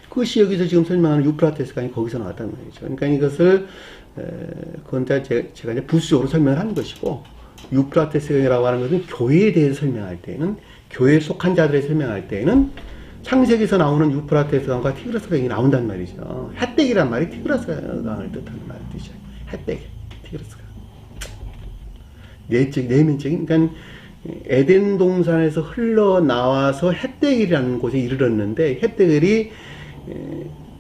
Speaker 1: 그것이 여기서 지금 설명하는 유프라테스 강이 거기서 나왔단 말이죠. 그러니까 이것을 그건 제가 이제 부수적으로 설명을 하는 것이고 유프라테스 강이라고 하는 것은 교회에 대해서 설명할 때는 교회에 속한 자들에 설명할 때는 창세기에서 나오는 유프라테스 강과 티그라스 강이 나온단 말이죠. 헷대기란 말이 티그라스 강을 뜻하는 말의 뜻이에요. 헷대기, 티그라스 강. 내면적인, 그러니까 에덴 동산에서 흘러나와서 헷대길이라는 곳에 이르렀는데 헷대길이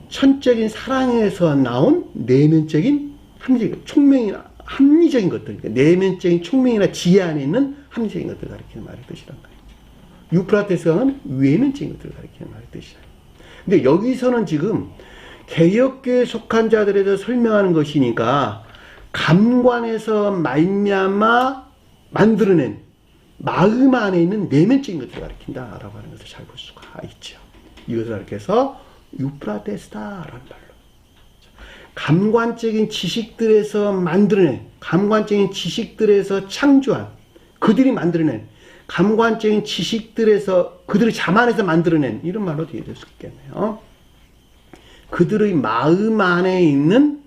Speaker 1: 천적인 사랑에서 나온 내면적인 합리적인 것들, 그러니까 내면적인 총명이나 지혜 안에 있는 합리적인 것들을 가리키는 말의 뜻이란 말이죠. 유프라테스 강은 외면적인 것들을 가리키는 말의 뜻이에요. 근데 여기서는 지금 개혁교회에 속한 자들에 대해서 설명하는 것이니까 감관에서 말미암아 만들어낸 마음 안에 있는 내면적인 것들을 가리킨다라고 하는 것을 잘 볼 수가 있죠. 이것을 가리켜서 유프라테스다라는 말로 감관적인 지식들에서 만들어낸, 감관적인 지식들에서 창조한, 그들이 만들어낸 감관적인 지식들에서 그들의 자만에서 만들어낸 이런 말로 이해될 수 있겠네요. 그들의 마음 안에 있는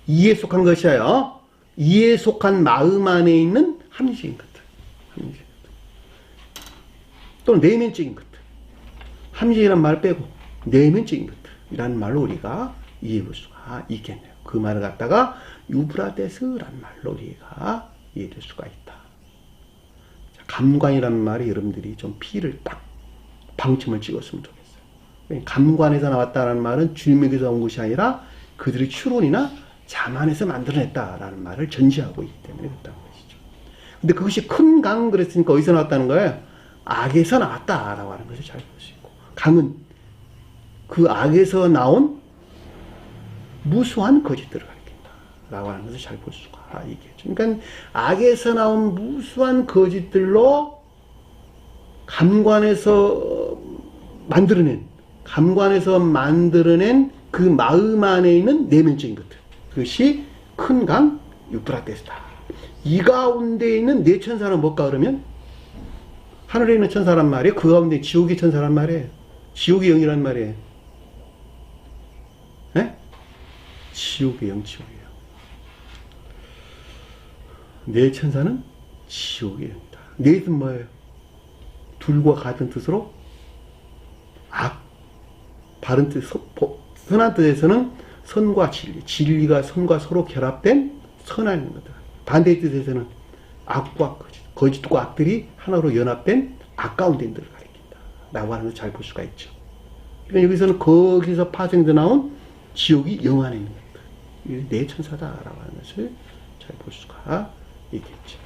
Speaker 1: 이에 속한 것이에요. 이에 속한 마음 안에 있는 합리적인 것들, 또는 내면적인 것들. 합리적이라는 말을 빼고 내면적인 것들이라는 말로 우리가 이해해 볼 수가 있겠네요. 그 말을 갖다가 유브라데스라는 말로 우리가 이해될 수가 있다. 감관이라는 말이 여러분들이 좀 피를 딱 방침을 찍었으면 좋겠어요. 감관에서 나왔다는 말은 주님에게서 온 것이 아니라 그들의 추론이나 자만에서 만들어냈다라는 말을 전제하고 있기 때문에 그렇다는 것이죠. 근데 그것이 큰 강 그랬으니까 어디서 나왔다는 거예요? 악에서 나왔다라고 하는 것을 잘 볼 수 있고, 강은 그 악에서 나온 무수한 거짓들을 가리킨다라고 하는 것을 잘 볼 수가 있겠죠. 그러니까 악에서 나온 무수한 거짓들로 감관에서 만들어낸 그 마음 안에 있는 내면적인 것들, 그것이 큰 강 유프라테스다. 이 가운데 있는 네 천사는 뭘까 그러면? 하늘에 있는 천사란 말이에요. 그 가운데 지옥의 천사란 말이에요. 지옥의 영이란 말이에요. 네? 지옥의 영, 지옥의 영. 네 천사는 지옥의 영이다. 네 뜻은 뭐예요? 둘과 같은 뜻으로 악, 바른 뜻, 선한 뜻에서는 선과 진리, 진리가 선과 서로 결합된 선한 것들. 반대의 뜻에서는 악과 거짓, 거짓과 악들이 하나로 연합된 악 가운데 있는 것을 가리킨다 라고 하는 걸 잘 볼 수가 있죠. 그러니까 여기서는 거기서 파생돼 나온 지옥이 영 안에 있는 것들, 네 천사다라고 하는 것을 잘 볼 수가 있겠죠.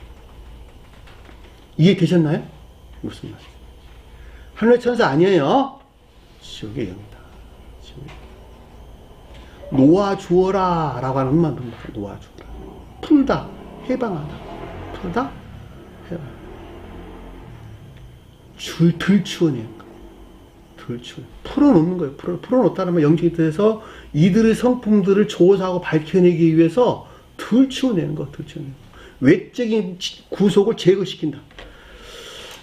Speaker 1: 이해되셨나요? 무슨 말이에요? 하늘의 천사 아니에요. 지옥의 영이다. 놓아주어라 라고 하는 말도 놓아주어라. 풀다, 해방하다. 풀다, 해방하다. 들추어내는 거예요. 풀어놓는 거예요. 풀어놓다는 말 영적인 뜻에서 이들의 성품들을 조사하고 밝혀내기 위해서 들추어내는 거, 들추어내는 거. 외적인 구속을 제거시킨다.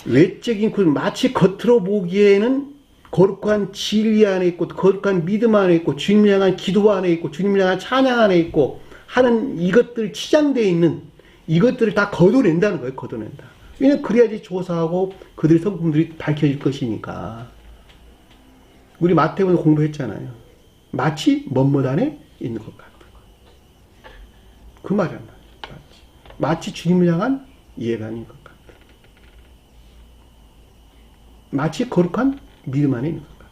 Speaker 1: 외적인 구속, 마치 겉으로 보기에는 거룩한 진리 안에 있고, 거룩한 믿음 안에 있고, 주님을 향한 기도 안에 있고, 주님을 향한 찬양 안에 있고, 하는 이것들 치장되어 있는 이것들을 다 걷어낸다는 거예요. 걷어낸다. 왜냐면 그래야지 조사하고 그들의 성품들이 밝혀질 것이니까. 우리 마태복음 공부했잖아요. 마치 뭐뭐 안에 있는 것 같다. 그 말이란 말이에요. 마치 주님을 향한 예반인 것 같다. 마치 거룩한 믿음 안에 있는 것 같다.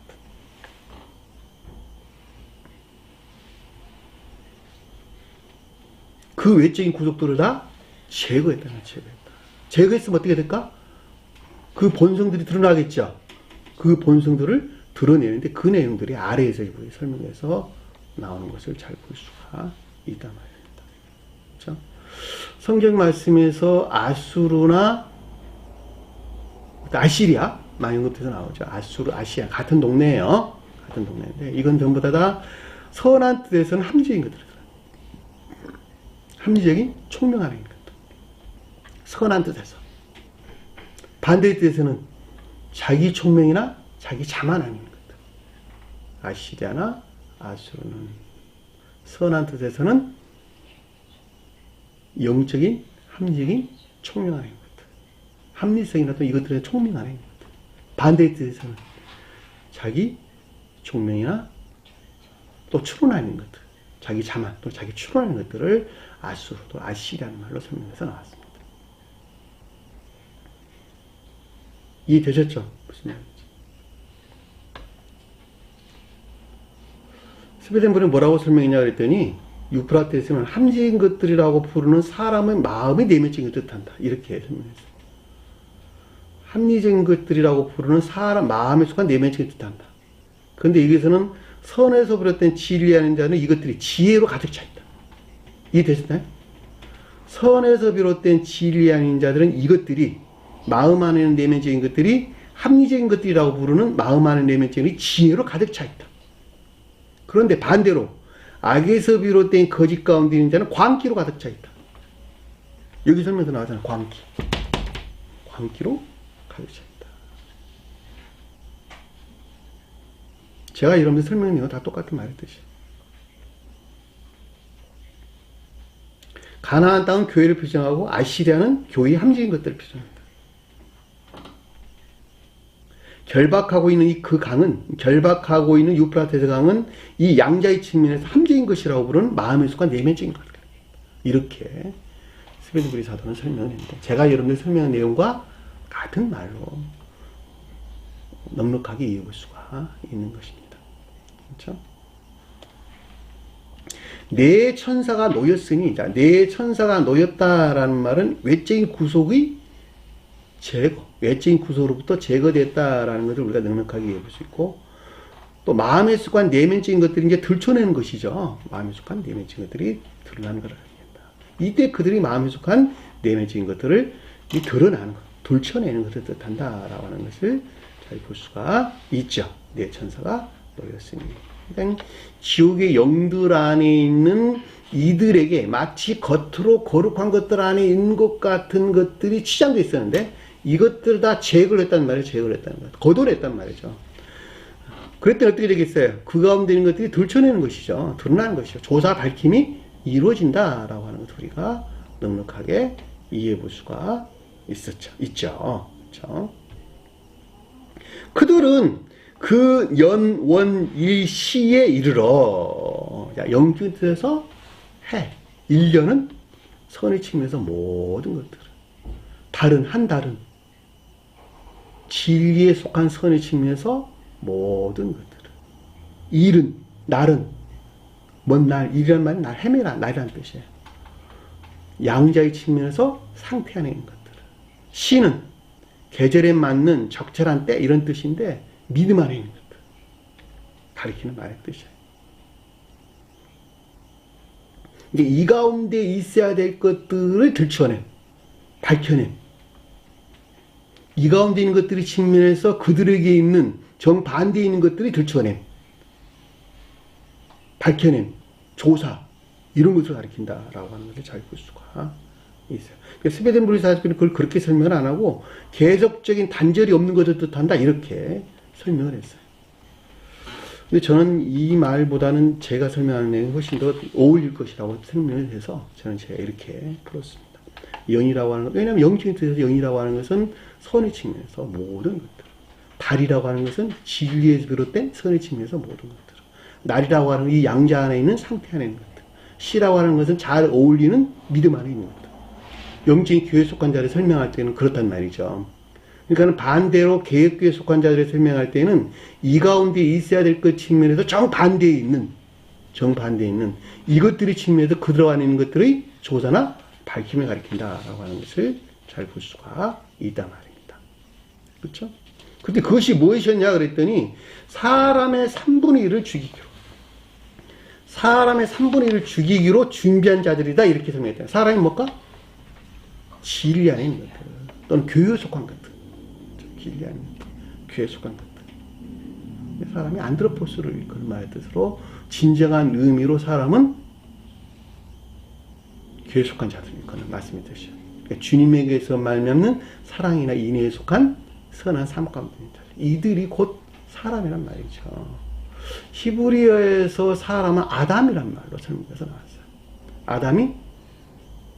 Speaker 1: 그 외적인 구속들을 다 제거했다는 거예요. 제거했으면 어떻게 될까? 그 본성들이 드러나겠죠. 그 본성들을 드러내는데 그 내용들이 아래에서 설명해서 나오는 것을 잘 볼 수가 있단 말입니다. 그렇죠? 성경 말씀에서 아수르나 아시리아 이런 것에서 나오죠. 아수르, 아시아 같은 동네예요. 같은 동네인데 이건 전부 다 선한 뜻에서는 합리적인 것들이에요. 합리적인 총명하는 것. 선한 뜻에서. 반대의 뜻에서는 자기 총명이나 자기 자만하는 것. 아시리아나 아수르는 선한 뜻에서는 영적인, 합리적인 총명하는 것. 합리성이라도 이것들에 총명하는 것. 반대의 뜻에서는 자기 총명이나 또 추론하는 것들, 자기 자만 또 자기 추론하는 것들을 아수르 또 아시리아는 말로 설명해서 나왔습니다. 이해되셨죠? 무슨 말인지. 스웨덴분이 뭐라고 설명했냐 그랬더니 유프라테스는 합리적인 것들이라고 부르는 사람의 마음의 내면적인 것을 뜻한다. 이렇게 설명했어요. 합리적인 것들이라고 부르는 사람 마음에 속한 내면적인 것을 뜻한다. 그런데 여기서는 선에서 비롯된 진리하는 자는 이것들이 지혜로 가득 차 있다. 이해되셨나요? 선에서 비롯된 진리하는 자들은 이것들이 마음 안에 있는 내면적인 것들이 합리적인 것들이라고 부르는 마음 안에 내면적인 지혜로 가득 차 있다. 그런데 반대로 악에서 비롯된 거짓 가운데 있는 자는 광기로 가득 차 있다. 여기 설명에서 나왔잖아요. 광기. 광기로 가득 차 있다. 제가 여러분들 설명한 내용 다 똑같은 말이듯이. 가나안 땅은 교회를 표정하고 아시리아는 교회의 합리적인 것들을 표정합니다. 결박하고 있는 그 강은, 결박하고 있는 유프라테스 강은 이 양자의 측면에서 합리적인 것이라고 부르는 마음에 속한 내면적인 것. 이렇게 스웨덴브리 사도는 설명을 했는데, 제가 여러분들 설명한 내용과 같은 말로 넉넉하게 이해해 볼 수가 있는 것입니다. 그렇죠? 내 천사가 놓였으니, 자, 내 천사가 놓였다라는 말은 외적인 구속의 제거, 외적인 구속으로부터 제거됐다라는 것을 우리가 넉넉하게 이해해 볼 수 있고, 또 마음에 속한 내면적인 것들이 이제 들춰내는 것이죠. 마음에 속한 내면적인 것들이 드러나는 것을 알겠다. 이때 그들이 마음에 속한 내면적인 것들을 드러나는 것, 들춰내는 것을 뜻한다라고 하는 것을 잘 볼 수가 있죠. 내 천사가 놓였으니. 그러니까 지옥의 영들 안에 있는 이들에게 마치 겉으로 거룩한 것들 안에 있는 것 같은 것들이 치장되어 있었는데, 이것들 다 제거를 했단 말이에요. 제거를 했다는 거예요. 거둬를 했단 말이죠. 그랬더니 어떻게 되겠어요? 그 가운데 있는 것들이 들춰내는 것이죠. 드러나는 것이죠. 조사 밝힘이 이루어진다라고 하는 것을 우리가 넉넉하게 이해해 볼 수가 있죠. 그렇죠? 그들은 그 연원일시에 이르러, 영적인 뜻에서 해, 1년은 선의 측면에서 모든 것들을, 달은 한 달은 진리에 속한 선의 측면에서 모든 것들을, 일은, 날은, 먼 날, 일이란 말은 날, 헤매라, 날이라는 뜻이에요. 양자의 측면에서 상태 안에 있는 것들을, 시는 계절에 맞는 적절한 때, 이런 뜻인데 믿음 안에 있는 것들 가리키는 말의 뜻이에요. 이제 이 가운데 있어야 될 것들을 들춰낸, 밝혀낸, 이 가운데 있는 것들이 측면에서 그들에게 있는 정반대에 있는 것들이 들춰낸, 밝혀낸, 조사, 이런 것을 가리킨다라고 하는 것을 잘 볼 수가 있어요. 스웨덴브리 사도는 그걸 그렇게 설명을 안 하고 계속적인 단절이 없는 것을 뜻한다, 이렇게 설명을 했어요. 근데 저는 이 말보다는 제가 설명하는 내용이 훨씬 더 어울릴 것이라고 설명을 해서 저는 제가 이렇게 풀었습니다. 영이라고 하는 것, 왜냐하면 영적인 뜻에서 영이라고 하는 것은 선의 측면에서 모든 것들, 달이라고 하는 것은 진리에서 비롯된 선의 측면에서 모든 것들. 날이라고 하는 이 양자 안에 있는 상태 안에 있는 것들. 시라고 하는 것은 잘 어울리는 믿음 안에 있는 것들. 영적인 교회에 속한 자를 설명할 때는 그렇단 말이죠. 그러니까 반대로 개혁교회에 속한 자들을 설명할 때는 이 가운데 있어야 될 것 측면에서 정반대에 있는 이것들의 측면에서 그들 안에 있는 것들의 조사나 밝힘을 가리킨다라고 하는 것을 잘 볼 수가 있단 말입니다. 그렇죠? 근데 그것이 무엇이었냐 그랬더니 사람의 3분의 1을 죽이기로 준비한 자들이다 이렇게 설명했다. 사람이 뭘까? 진리 안에 있는 것들 또는 교회에 속한 것들. 진리 안에 있는 것들. 교회에 속한 것들. 사람이 안드로포스를 그런 말의 뜻으로 진정한 의미로 사람은 교회에 속한 자들인 그런 말씀의 뜻이죠. 그러니까 주님에게서 말미암는 사랑이나 인애에 속한 선한 삶 가운데 있는 자들. 이들이 곧 사람이란 말이죠. 히브리어에서 사람은 아담이란 말로 설명해서 나왔어요. 아담이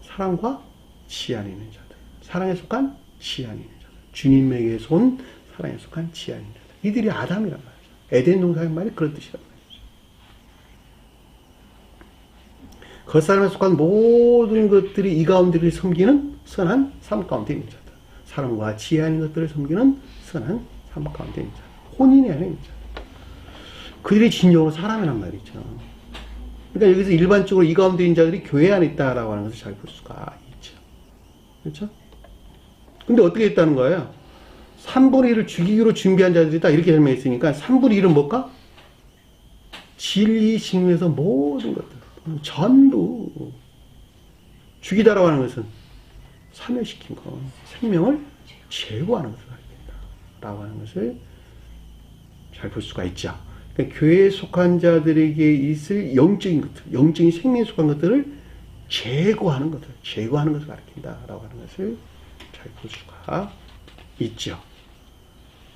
Speaker 1: 사랑과 지혜 안에 있는 자들. 사랑에 속한 지혜 안에 있는 자들. 주님에게서 온 사랑에 속한 지혜 안에 있는 자들. 이들이 아담이란 말이죠. 에덴 동산의 말이 그런 뜻이란 말이죠. 겉사람에 속한 모든 것들이 이 가운데를 섬기는 선한 삶 가운데 있는 자들. 사랑과 지혜 안에 있는 것들을 섬기는 선한 삶 가운데 있는 자들. 혼인의 안에 있는 자들. 그들이 진정으로 사람이란 말이죠. 그러니까 여기서 일반적으로 이 가운데 있는 자들이 교회 안에 있다라고 하는 것을 잘 볼 수가 있죠. 그렇죠? 근데 어떻게 했다는 거예요? 3분의 1을 죽이기로 준비한 자들이다. 이렇게 설명했으니까 3분의 1은 뭘까? 진리 측면에서 모든 것들. 전부. 죽이다라고 하는 것은 사멸시킨 것. 생명을 제거하는 것을 가리킨다. 라고 하는 것을 잘 볼 수가 있죠. 그러니까 교회에 속한 자들에게 있을 영적인 것들, 영적인 생명에 속한 것들을 제거하는 것을 가리킨다. 라고 하는 것을 잘 볼 수가 있죠.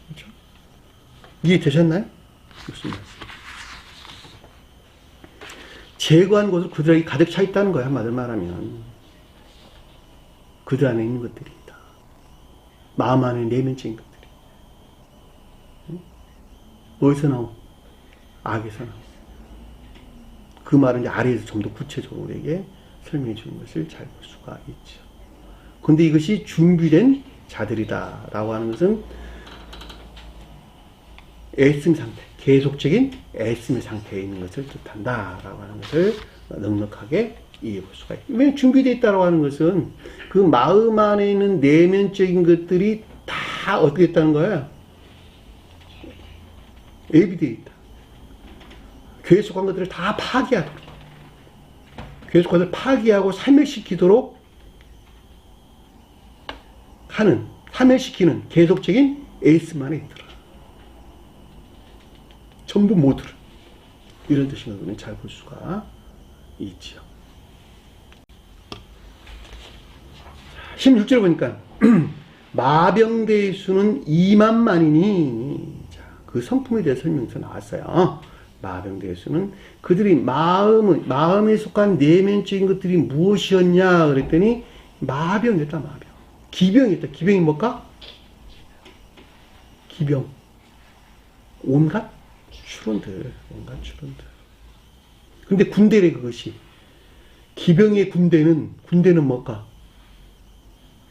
Speaker 1: 그렇죠? 이해되셨나요? 무슨 말씀? 제거한 것을 그들에게 가득 차 있다는 거야, 한마디로 말하면. 그들 안에 있는 것들이다. 마음 안에 내면적인 것들이. 어디서 나온? 악에서 나온. 그 말은 이제 아래에서 좀 더 구체적으로 우리에게 설명해 주는 것을 잘 볼 수가 있죠. 근데 이것이 준비된 자들이다. 라고 하는 것은 애씀 상태, 계속적인 애씀의 상태에 있는 것을 뜻한다. 라고 하는 것을 넉넉하게 이해해 볼 수가 있죠. 왜 준비되어 있다고 하는 것은 그 마음 안에 있는 내면적인 것들이 다 어떻게 있다는 거예요? 예비되어 있다. 교회에 속한 것들을 다 파괴하도록. 교회에 속한 것들을 파괴하고 사멸시키도록 하는, 사멸시키는 계속적인 에이스만 안에 있더라. 전부 모두를. 이런 뜻인 것을 잘 볼 수가 있죠. 16절 보니까 마병대의 수는 2만만이니 자, 그 성품에 대해 설명서 나왔어요. 마병대의 수는 그들이 마음에 속한 내면적인 것들이 무엇이었냐 그랬더니 마병이었다. 마병. 기병이었다. 기병이 뭘까? 기병. 온갖 추론들. 근데 군대래 그것이. 기병의 군대는 뭘까?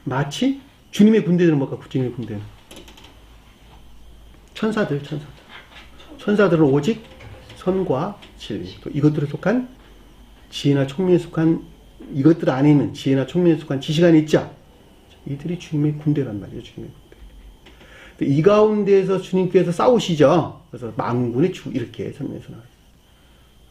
Speaker 1: 마치 주님의 군대들은 뭘까? 주님의 군대는 천사들은 오직 선과 진리, 이것들에 속한 지혜나 총명에 속한 이것들 안에 있는 지혜나 총명에 속한 지식 안에 있죠. 이들이 주님의 군대란 말이에요. 주님의 군대. 이 가운데에서 주님께서 싸우시죠. 그래서 만군의 주 이렇게 설명해서 나와요.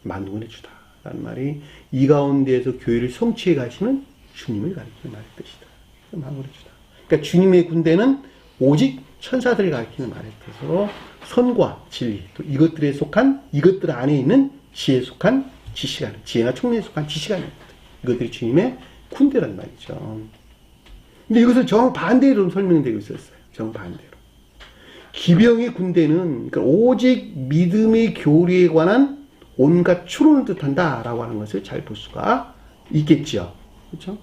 Speaker 1: 만군의 주다라는 말이 이 가운데에서 교회를 성취해 가시는 주님을 가리키는 말의 뜻이다. 만군의 주다. 그러니까 주님의 군대는 오직 천사들을 가리키는 말의 뜻으로 선과 진리, 또 이것들에 속한 이것들 안에 있는 지혜에 속한 지식 안에, 지혜나 총명에 속한 지식 안에 이것들이 주님의 군대란 말이죠. 근데 이것을 정반대로 설명되고 있었어요. 정반대로. 기병의 군대는 그러니까 오직 믿음의 교리에 관한 온갖 추론을 뜻한다라고 하는 것을 잘 볼 수가 있겠죠. 그렇죠?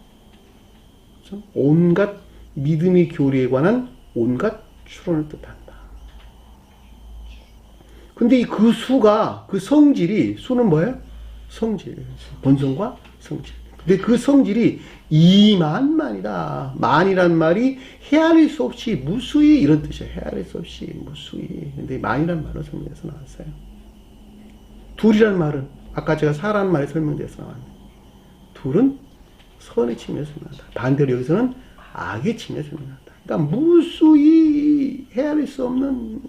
Speaker 1: 온갖 믿음의 교리에 관한 온갖 추론을 뜻한다. 근데 그 수가, 그 성질이, 수는 뭐예요? 성질. 본성과 성질. 근데 그 성질이 이만만이다. 만이란 말이 헤아릴 수 없이 무수히 이런 뜻이에요. 헤아릴 수 없이 무수히. 근데 만이란 말은 성경에서 나왔어요. 둘이란 말은 아까 제가 사라는 말에 설명돼서 나왔는데 둘은 선의 측면에서 설명한다. 반대로 여기서는 악의 측면에서 설명한다. 그러니까 무수히 헤아릴 수 없는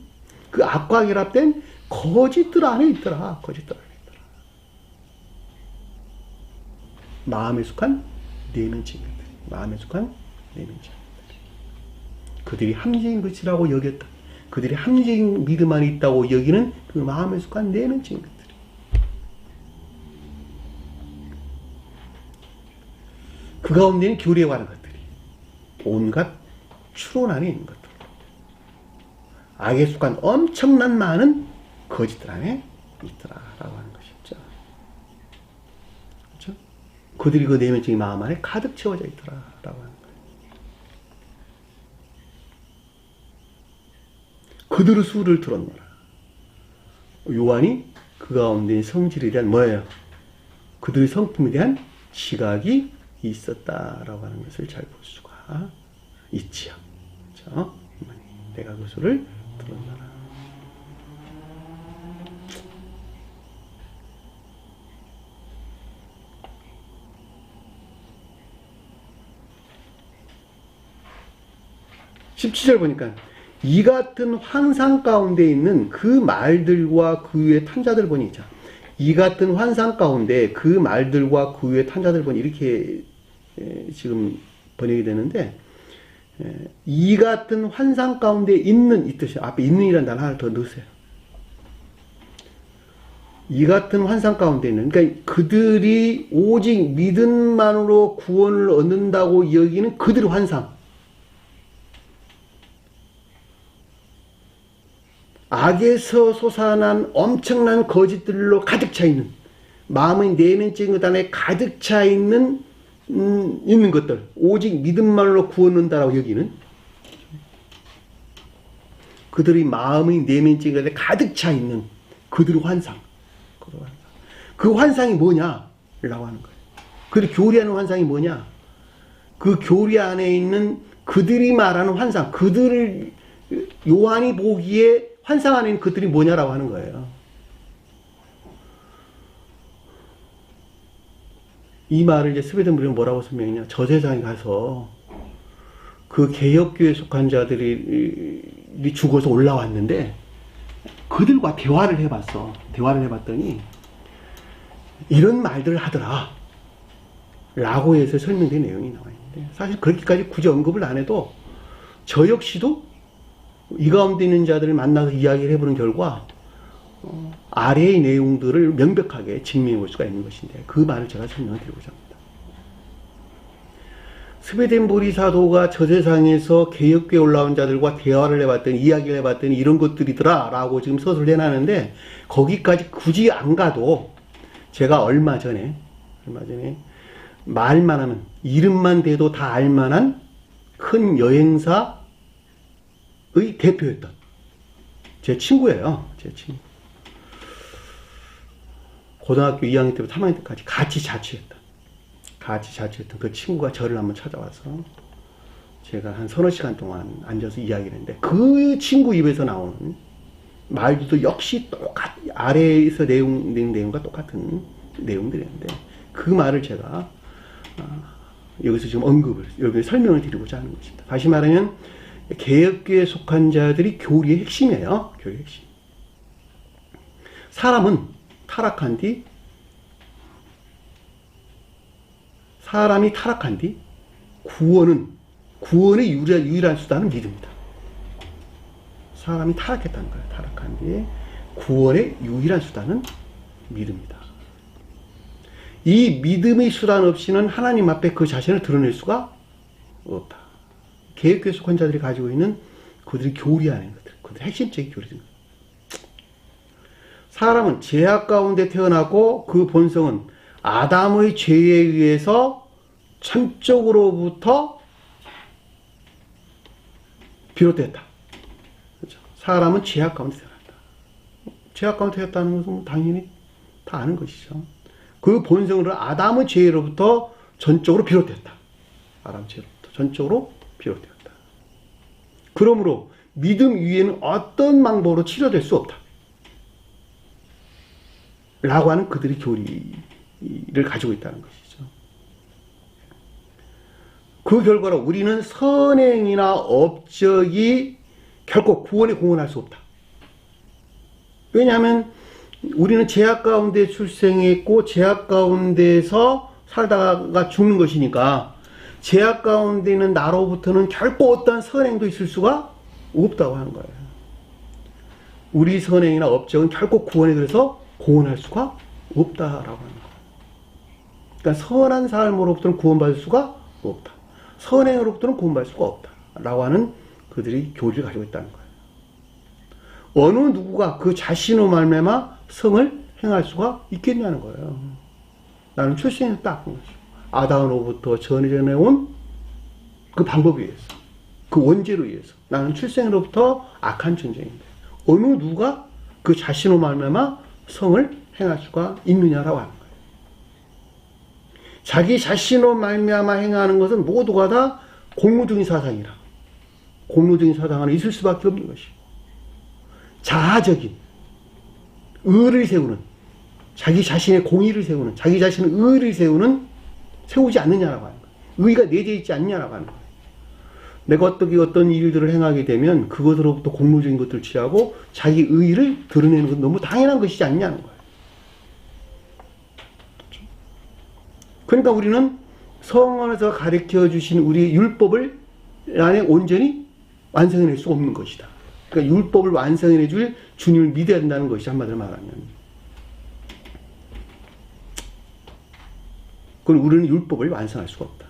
Speaker 1: 그 악과 결합된 거짓들 안에 있더라. 거짓들 안에 있더라. 마음에 속한 내면증이들. 마음에 속한 내면증. 그들이 함정인 것이라고 여겼다. 그들이 함정인 믿음 안에 있다고 여기는 그 마음에 속한 내면증인 것들. 그 가운데는 교리에 관한 것들이 온갖 추론 안에 있는 것들. 악에 속한 엄청난 많은 거짓들 안에 있더라라고 하는 것이죠. 그렇죠? 그들이 그 내면적인 마음 안에 가득 채워져 있더라라고 하는 거예요. 그들의 수를 들었노라. 요한이 그 가운데 성질에 대한 뭐예요? 그들의 성품에 대한 시각이 있었다라고 하는 것을 잘 볼 수가 있지요. 그렇죠? 내가 그 수를 들었노라. (17절) 보니까 이 같은 환상 가운데 있는 그 말들과 그 위에 탄 자들 보니, 자, 이 같은 환상 가운데 그 말들과 그 위에 탄 자들 보니 이렇게 지금 번역이 되는데, 이 같은 환상 가운데 있는 이 뜻이에요. 앞에 있는이라는 단어 하나 더 넣으세요. 이 같은 환상 가운데 있는, 그러니까 그들이 오직 믿음만으로 구원을 얻는다고 여기는 그들의 환상. 악에서 솟아난 엄청난 거짓들로 가득 차 있는, 마음의 내면적인 것 안에 가득 차 있는 있는 것들, 오직 믿음만으로 구원 얻는다라고 여기는 그들의 마음의 내면적인 것 안에 가득 차 있는 그들의 환상. 그 환상이 뭐냐? 라고 하는 거예요. 그들이 교리하는 환상이 뭐냐? 그 교리 안에 있는 그들이 말하는 환상, 그들을 요한이 보기에 환상 안에 있는 그들이 뭐냐라고 하는 거예요. 이 말을 이제 스웨덴 무리는 뭐라고 설명했냐? 저 세상에 가서 그 개혁교회에 속한 자들이 죽어서 올라왔는데 그들과 대화를 해봤어. 대화를 해봤더니 이런 말들을 하더라 라고 해서 설명된 내용이 나와 있는데, 사실 그렇게까지 굳이 언급을 안 해도 저 역시도 이 가운데 있는 자들을 만나서 이야기를 해보는 결과 아래의 내용들을 명백하게 증명해 볼 수가 있는 것인데, 그 말을 제가 설명을 드리고자 합니다. 스웨덴 보리사도가 저 세상에서 개혁교에 올라온 자들과 대화를 해봤더니, 이야기를 해봤더니 이런 것들이더라 라고 지금 서술을 해놨는데, 거기까지 굳이 안 가도 제가 얼마 전에 말만 하면, 이름만 대도 다 알만한 큰 여행사의 대표였던 제 친구예요. 제 친구. 고등학교 2학년 때부터 3학년 때까지 같이 자취했던 그 친구가 저를 한번 찾아와서 제가 한 서너 시간 동안 앉아서 이야기를 했는데, 그 친구 입에서 나오는 말들도 역시 아래에서 내용과 똑같은 내용들이었는데, 그 말을 제가 여기서 지금 여기 설명을 드리고자 하는 것입니다. 다시 말하면 개혁교에 속한 자들이 교리의 핵심이에요. 교리의 핵심. 사람이 타락한 뒤 구원의 유일한 수단은 믿음이다. 사람이 타락했다는 거예요. 타락한 뒤에 구원의 유일한 수단은 믿음이다. 이 믿음의 수단 없이는 하나님 앞에 그 자신을 드러낼 수가 없다. 개혁교에 속한 자들이 가지고 있는 그들이 교리하는 것들, 그들의 핵심적인 교리들. 사람은 죄악 가운데 태어나고 그 본성은 아담의 죄에 의해서 천적으로부터 비롯됐다. 그렇죠? 사람은 죄악 가운데 태어난다. 죄악 가운데 태었다는 것은 당연히 다 아는 것이죠. 그 본성으로 아담의 죄로부터 전적으로 비롯됐다. 아담 죄로부터 전적으로 비롯되었다. 그러므로 믿음 위에는 어떤 방법으로 치료될 수 없다. 라고 하는 그들의 교리를 가지고 있다는 것이죠. 그 결과로 우리는 선행이나 업적이 결코 구원에 공헌할 수 없다. 왜냐하면 우리는 죄악 가운데 출생했고 죄악 가운데서 살다가 죽는 것이니까 죄악 가운데 있는 나로부터는 결코 어떠한 선행도 있을 수가 없다고 하는 거예요. 우리 선행이나 업적은 결코 구원에 들어서 공헌할 수가 없다라고 하는 거예요. 그러니까 선한 삶으로부터는 구원받을 수가 없다. 선행으로부터는 구원받을 수가 없다라고 하는 그들이 교리를 가지고 있다는 거예요. 어느 누구가 그 자신으로 말미암아 성을 행할 수가 있겠냐는 거예요. 나는 출생했다. 아담으로부터 전해져 온 그 방법에 의해서, 그 원죄로 의해서 나는 출생으로부터 악한 존재인데 어느 누가 그 자신으로 말미암아 성을 행할 수가 있느냐라고 하는 거예요. 자기 자신으로 말미암아 행하는 것은 모두가 다 공로적인 사상이라. 공로적인 사상 안에 있을 수밖에 없는 것이고 자아적인 의를 세우는, 자기 자신의 공의를 세우는, 자기 자신의 의를 세우지 않느냐라고 하는 거예요. 의가 내재 있지 않느냐라고 하는 거예요. 내가 어떤 일들을 행하게 되면 그것으로부터 공로적인 것들을 취하고 자기 의의를 드러내는 건 너무 당연한 것이지 않냐는 거예요. 그러니까 우리는 성경에서 가르쳐 주신 우리 율법을 안에 온전히 완성해낼 수 없는 것이다. 그러니까 율법을 완성해 줄 주님을 믿어야 된다는 것이 한마디로 말하면. 그럼 우리는 율법을 완성할 수가 없다.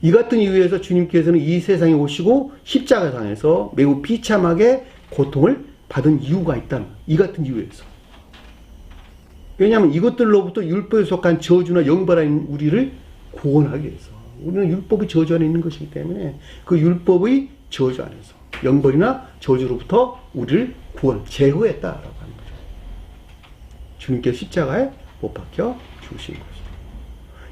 Speaker 1: 이 같은 이유에서 주님께서는 이 세상에 오시고 십자가상에서 매우 비참하게 고통을 받은 이유가 있다는 거예요. 이 같은 이유에서. 왜냐하면 이것들로부터 율법에 속한 저주나 영벌한 우리를 구원하기 위해서. 우리는 율법의 저주 안에 있는 것이기 때문에 그 율법의 저주 안에서 영벌이나 저주로부터 우리를 제호했다라고 하는 거죠. 주님께서 십자가에 못 박혀 죽으신 거죠.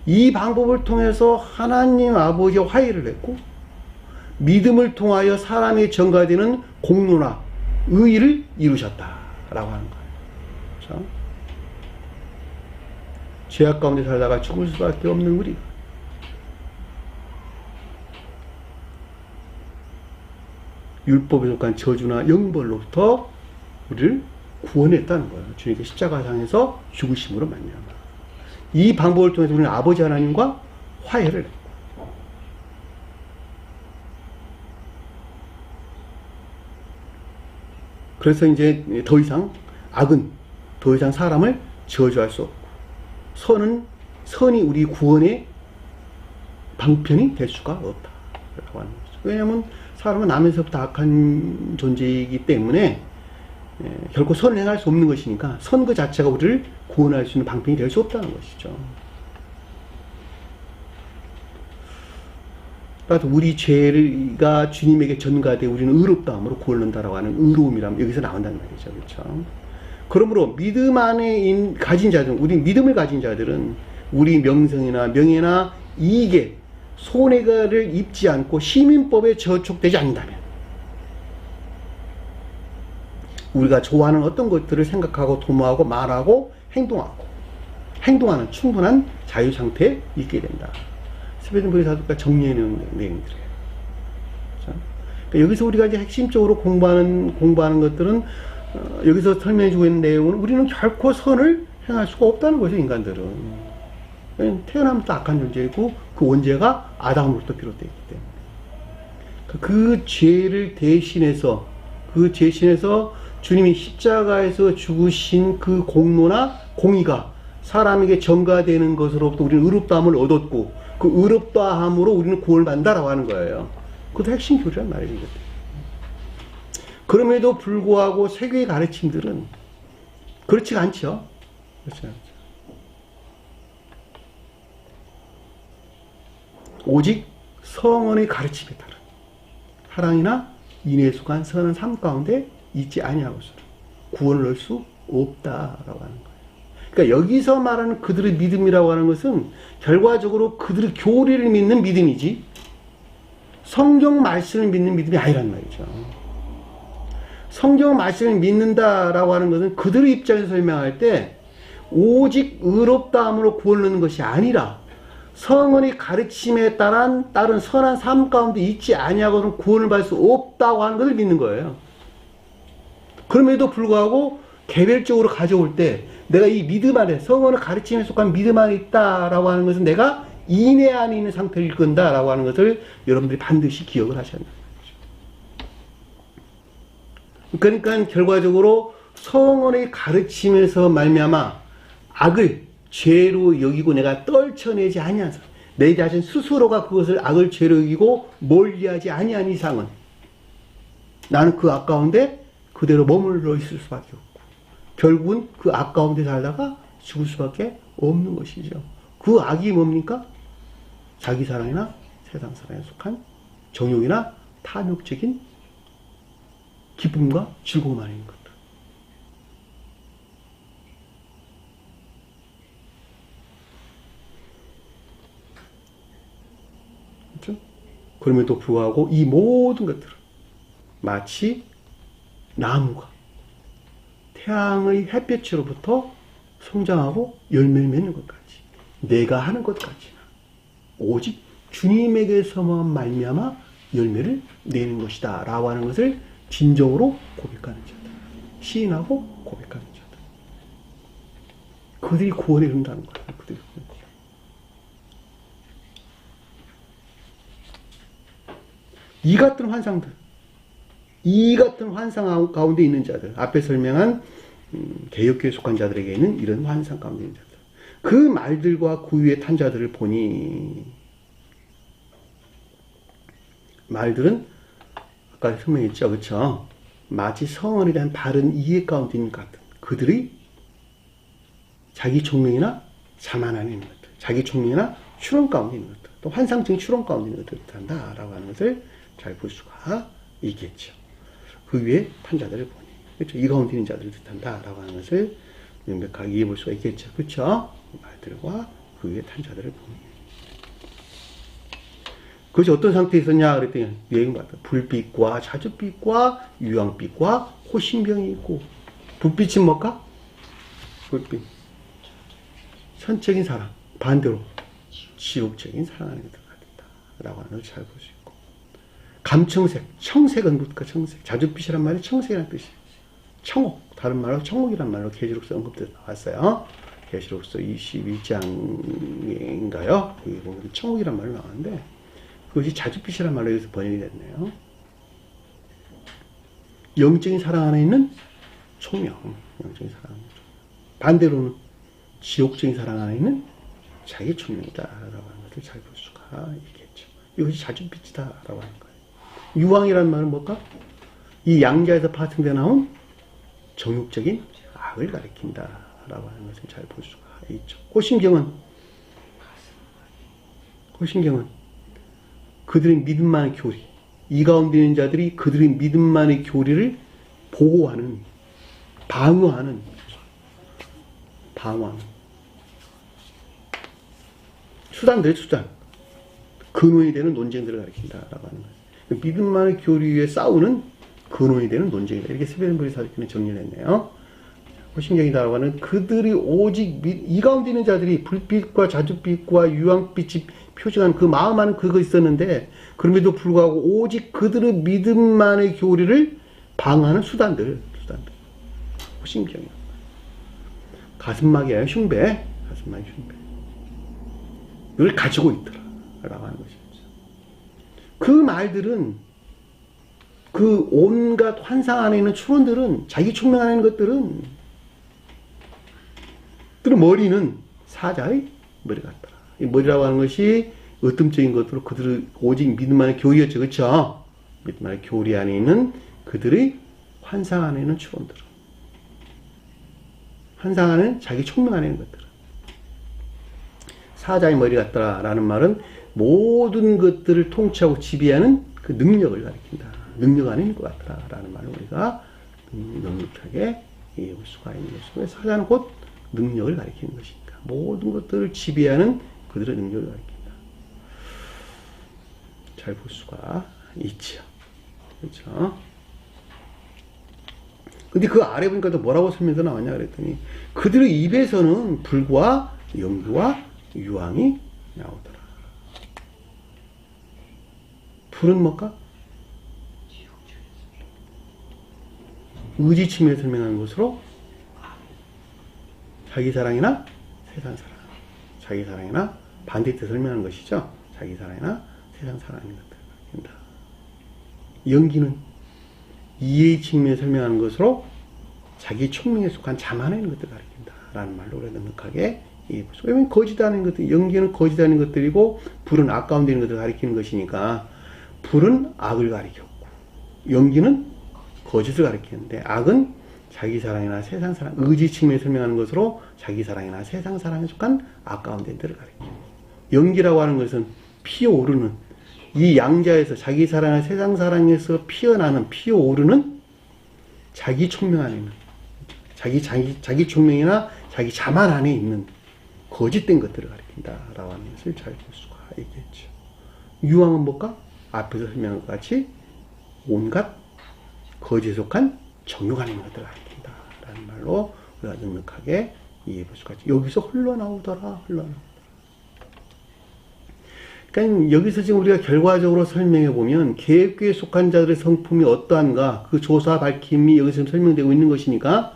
Speaker 1: 이 방법을 통해서 하나님 아버지와 화해를 했고 믿음을 통하여 사람이 전가되는 공로나 의의를 이루셨다라고 하는 거예요. 그렇죠? 죄악 가운데 살다가 죽을 수밖에 없는 우리, 율법에 속한 저주나 영벌로부터 우리를 구원했다는 거예요. 주님께서 십자가상에서 죽으심으로 말미암아. 이 방법을 통해서 우리는 아버지 하나님과 화해를 했고, 그래서 이제 더 이상 악은 더 이상 사람을 저주할 수 없고 선이 우리 구원의 방편이 될 수가 없다라고 하는 거죠. 왜냐하면 사람은 남에서부터 악한 존재이기 때문에 결코 선을 행할 수 없는 것이니까 선 그 자체가 우리를 구원할 수 있는 방편이 될 수 없다는 것이죠. 따라서 우리 죄가 주님에게 전가돼 우리는 의롭다함으로 구원한다라고 하는 의로움이라면 여기서 나온다는 말이죠. 그렇죠? 그러므로 믿음 안에 가진 자들은, 우리 믿음을 가진 자들은 우리 명성이나 명예나 이익에 손해를 입지 않고 시민법에 저촉되지 않는다면 우리가 좋아하는 어떤 것들을 생각하고 도모하고 말하고 행동하는 충분한 자유 상태에 있게 된다. 스웨덴버리 사도가 정리해놓은 내용들이에요. 그러니까 여기서 우리가 이제 핵심적으로 공부하는 것들은 여기서 설명해주고 있는 내용은 우리는 결코 선을 행할 수가 없다는 거죠. 인간들은 태어나면서 악한 존재이고 그 원죄가 아담으로부터 비롯되어 있기 때문에 그 죄를 대신해서 주님이 십자가에서 죽으신 그 공로나 공의가 사람에게 전가되는 것으로부터 우리는 의롭다함을 얻었고 그 의롭다함으로 우리는 구원을 받는다라고 하는 거예요. 그것도 핵심 교리란 말이에요. 그럼에도 불구하고 세계의 가르침들은 그렇지가 않죠. 그렇지 않죠. 오직 성언의 가르침에 따른 사랑이나 인애에 속한 선한 삶 가운데 있지 아니하고서는 구원을 얻을 수 없다라고 하는 거예요. 그러니까 여기서 말하는 그들의 믿음이라고 하는 것은 결과적으로 그들의 교리를 믿는 믿음이지 성경 말씀을 믿는 믿음이 아니란 말이죠. 성경 말씀을 믿는다라고 하는 것은 그들의 입장에서 설명할 때 오직 의롭다함으로 구원을 얻는 것이 아니라 성언의 가르침에 따른 선한 삶 가운데 있지 아니하고는 구원을 받을 수 없다고 하는 것을 믿는 거예요. 그럼에도 불구하고 개별적으로 가져올 때 내가 이 믿음 안에 성언의 가르침에 속한 믿음 안에 있다라고 하는 것은 내가 인내 안에 있는 상태를 이끈다라고 하는 것을 여러분들이 반드시 기억을 하셔야 합니다. 그러니까 결과적으로 성언의 가르침에서 말미암아 악을 죄로 여기고 내가 떨쳐내지 아니한 사람, 내 자신 스스로가 그것을 악을 죄로 여기고 멀리하지 아니한 이상은 나는 그 악 가운데 그대로 머물러 있을 수밖에 없고 결국은 그 악 가운데 살다가 죽을 수밖에 없는 것이죠. 그 악이 뭡니까? 자기 사랑이나 세상 사랑에 속한 정욕이나 탐욕적인 기쁨과 즐거움 아닌 것들. 그렇죠? 그럼에도 불구하고 이 모든 것들은 마치 나무가 태양의 햇볕으로부터 성장하고 열매를 맺는 것 같이 내가 하는 것 같지나 오직 주님에게서만 말미암아 열매를 내는 것이다 라고 하는 것을 진정으로 고백하는 자들, 시인하고 고백하는 자들, 그들이 구원에 이른다는 거예요. 그들이 이 같은 환상들, 이 같은 환상 가운데 있는 자들, 앞에 설명한 개혁교에 속한 자들에게 있는 이런 환상 가운데 있는 자들, 그 말들과 그 위에 탄 자들을 보니 말들은 아까 설명했죠, 그렇죠? 마치 성언에 대한 바른 이해 가운데 있는 것 같은 그들이 자기 총명이나 자만 안에 있는 것들, 자기 총명이나 추론 가운데 있는 것들, 또 환상적인 추론 가운데 있는 것들을 뜻한다라고 하는 것을 잘 볼 수가 있겠죠. 그 위에 탄 자들을 보니, 그렇죠? 이 가운데 있는 자들을 뜻한다라고 하는 것을 명백하게 이해해 볼 수가 있겠죠, 그렇죠? 말들과 그 위에 탄 자들을 보니. 그것이 어떤 상태에 있었냐 그랬더니 유행 받다. 불빛과 자줏빛과 유황빛과 호신병이 있고, 불빛은 뭘까? 불빛. 선적인 사랑, 반대로 지옥적인 사랑 안에 들어갔다 라고 하는 걸 잘 볼 수 있고, 감청색, 청색은 뭘까? 청색. 자줏빛이란 말이 청색이라는 뜻이에요. 청옥, 다른 말로 청옥이란 말로 계시록서 언급돼서 나왔어요. 계시록서 21장인가요? 여기 보면 청옥이란 말로 나왔는데 그것이 자줏빛이란 말로 여기서 번역이 됐네요. 영적인 사랑 안에 있는 총명, 영적인 사랑. 반대로는 지옥적인 사랑 안에 있는 자기 총명이다라고 하는 것을 잘 볼 수가 있겠죠. 이것이 자줏빛이다라고 하는 거예요. 유황이란 말은 뭘까? 이 양자에서 파생돼 나온 정욕적인 악을 가리킨다라고 하는 것을 잘 볼 수가 있죠. 호신경은 그들의 믿음만의 교리, 이 가운데 있는 자들이 그들의 믿음만의 교리를 보호하는, 방어하는 수단들, 근원이 되는 논쟁들을 가리킨다라고 하는 거예요. 믿음만의 교리 위에 싸우는 근원이 되는 논쟁이다. 이렇게 스베른버리 사도교는 정리를 했네요. 호신경이다라고 하는 그들이 오직 이 가운데 있는 자들이 불빛과 자줏빛과 유황빛이 표징한 그 마음 안에 그거 있었는데, 그럼에도 불구하고 오직 그들의 믿음만의 교리를 방어하는 수단들. 호신경이야. 가슴막이에요. 흉배. 이걸 가지고 있더라 라고 하는 것이죠. 그 말들은, 그 온갖 환상 안에 있는 추론들은, 자기 총명 안에 있는 것들은 머리는 사자의 머리 같더라. 이 머리라고 하는 것이 으뜸적인 것으로 그들의 오직 믿음만의 교리였죠. 그렇죠? 믿음만의 교리 안에 있는 그들의 환상 안에 있는 추론들은, 환상 안에는 자기 총명 안에 있는 것들은 사자의 머리 같더라 라는 말은 모든 것들을 통치하고 지배하는 그 능력을 가리킨다. 능력 안에 있는 것 같더라 라는 말을 우리가 명확하게 이해해 볼 수가 있는 것이고, 사자는 곧 능력을 가리키는 것이니까 모든 것들을 지배하는 그들의 능력을 가리킨다. 잘 볼 수가 있죠. 그렇죠? 근데 그 아래 보니까 또 뭐라고 설명서 나왔냐 그랬더니 그들의 입에서는 불과 연기와 유황이 나오더라. 불은 뭘까? 의지 측면에 설명하는 것으로 자기 사랑이나 세상 사랑, 자기 사랑이나 반대 뜻 설명하는 것이죠. 자기 사랑이나 세상 사랑인 것들을 가리킨다. 연기는 이해의 측면에 설명하는 것으로 자기 총명에 속한 자만에 있는 것들을 가리킨다. 라는 말로 우리가 넉넉하게 이해해 볼 수가. 왜냐면 거짓하는 것들, 연기는 거짓하는 것들이고 불은 악 가운데 있는 것들을 가리키는 것이니까 불은 악을 가리켰고 연기는 거짓을 가리키는데 악은 자기 사랑이나 세상 사랑, 의지 측면에 설명하는 것으로 자기 사랑이나 세상 사랑에 속한 악 가운데 있는 것들을 가리킵니다. 연기라고 하는 것은 피어오르는 이 양자에서 자기 사랑과 세상 사랑에서 피어나는 피어오르는 자기 총명 안에 있는 자기 총명이나 자기 자만 안에 있는 거짓된 것들을 가리킨다라고 하는 것을 잘 볼 수가 있겠죠. 유황은 뭘까? 앞에서 설명한 것 같이 온갖 거짓에 속한 정욕 안에 있는 것들을 가리킨다라는 말로 우리가 넉넉하게 이해해 볼 수가 있죠. 여기서 흘러나오더라. 그러니까 여기서 지금 우리가 결과적으로 설명해 보면 계획교에 속한 자들의 성품이 어떠한가 그 조사 밝힘이 여기서 설명되고 있는 것이니까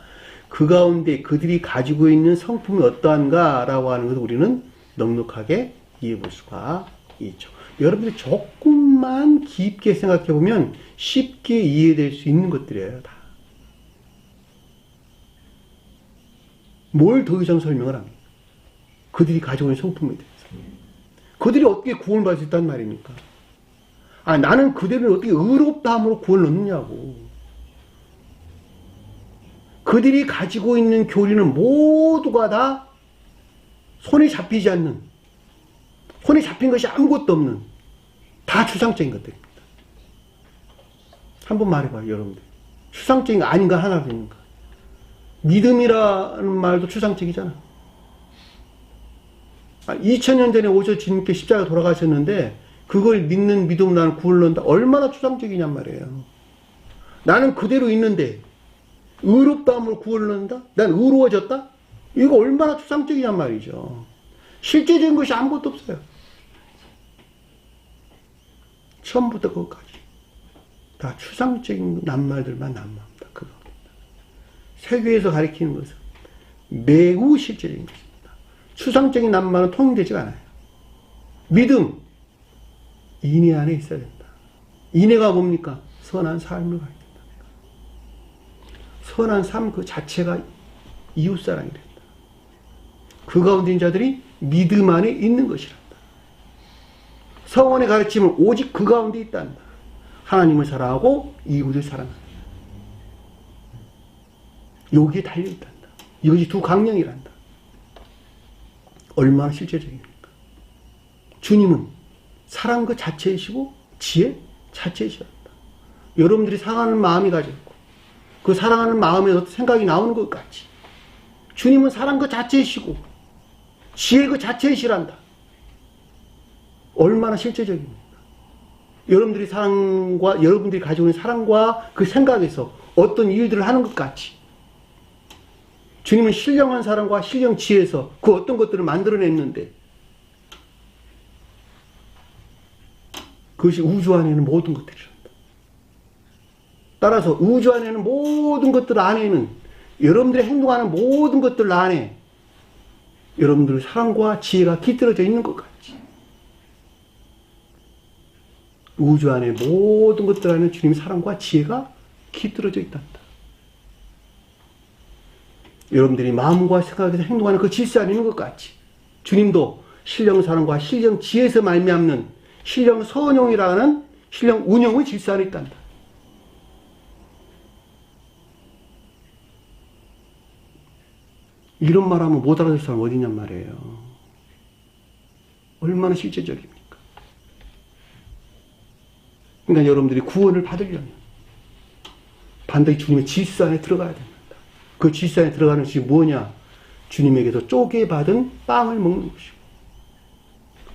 Speaker 1: 그 가운데 그들이 가지고 있는 성품이 어떠한가 라고 하는 것을 우리는 넉넉하게 이해해 볼 수가 있죠. 여러분들이 조금만 깊게 생각해 보면 쉽게 이해될 수 있는 것들이에요. 다. 뭘 더 이상 설명을 합니까? 그들이 가지고 있는 성품에 대해서. 그들이 어떻게 구원을 받을 수 있단 말입니까? 아, 나는 그들을 어떻게 의롭다 함으로 구원을 얻느냐고. 그들이 가지고 있는 교리는 모두가 다 손에 잡히지 않는, 손에 잡힌 것이 아무것도 없는, 다 추상적인 것들입니다. 한번 말해봐요, 여러분들. 추상적인 거 아닌가 하나도 있는가? 믿음이라는 말도 추상적이잖아. 2000년 전에 오셔서 주님께 십자가 돌아가셨는데 그걸 믿는 믿음으로 나는 구원을 얻는다. 얼마나 추상적이냔 말이에요. 나는 그대로 있는데 의롭다함으로 구원을 얻는다? 난 의로워졌다? 이거 얼마나 추상적이냔 말이죠. 실제적인 것이 아무것도 없어요. 처음부터 그것까지 다 추상적인 낱말들만 난무합니다. 그겁니다. 세계에서 가리키는 것은 매우 실제적인 것입니다. 추상적인 낱말은 통용되지가 않아요. 믿음, 인내 안에 있어야 된다. 인내가 뭡니까? 선한 삶을 가리킨다. 선한 삶 그 자체가 이웃사랑이 된다. 그 가운데 있는 자들이 믿음 안에 있는 것이란다. 성원의 가르침은 오직 그 가운데 있단다. 하나님을 사랑하고 이웃을 사랑한다. 여기에 달려있단다. 이것이 두 강령이란다. 얼마나 실제적입니까? 주님은 사랑 그 자체이시고 지혜 자체이시란다. 여러분들이 사랑하는 마음이 가져있고 그 사랑하는 마음에서 생각이 나오는 것 같이 주님은 사랑 그 자체이시고 지혜 그 자체이시란다. 얼마나 실제적입니까? 여러분들이 사랑과 여러분들이 가지고 있는 사랑과 그 생각에서 어떤 일들을 하는 것 같이 주님은 신령한 사랑과 신령 지혜에서 그 어떤 것들을 만들어냈는데 그것이 우주 안에는 모든 것들이란다. 따라서 우주 안에는 모든 것들 안에는 여러분들이 행동하는 모든 것들 안에 여러분들의 사랑과 지혜가 깃들어져 있는 것 같지. 우주 안에 모든 것들 안에 주님의 사랑과 지혜가 깃들어져 있단다. 여러분들이 마음과 생각에서 행동하는 그 질서 안에 있는 것 같이 주님도 신령 사랑과 신령 지혜에서 말미암는 신령 선용이라는 신령 운영의 질서 안에 있단다. 이런 말하면 못 알아들 사람 어디 있냔 말이에요. 얼마나 실제적입니까? 그러니까 여러분들이 구원을 받으려면 반드시 주님의 질서 안에 들어가야 됩니다. 그 질서 안에 들어가는 것이 뭐냐? 주님에게서 쪼개받은 빵을 먹는 것이고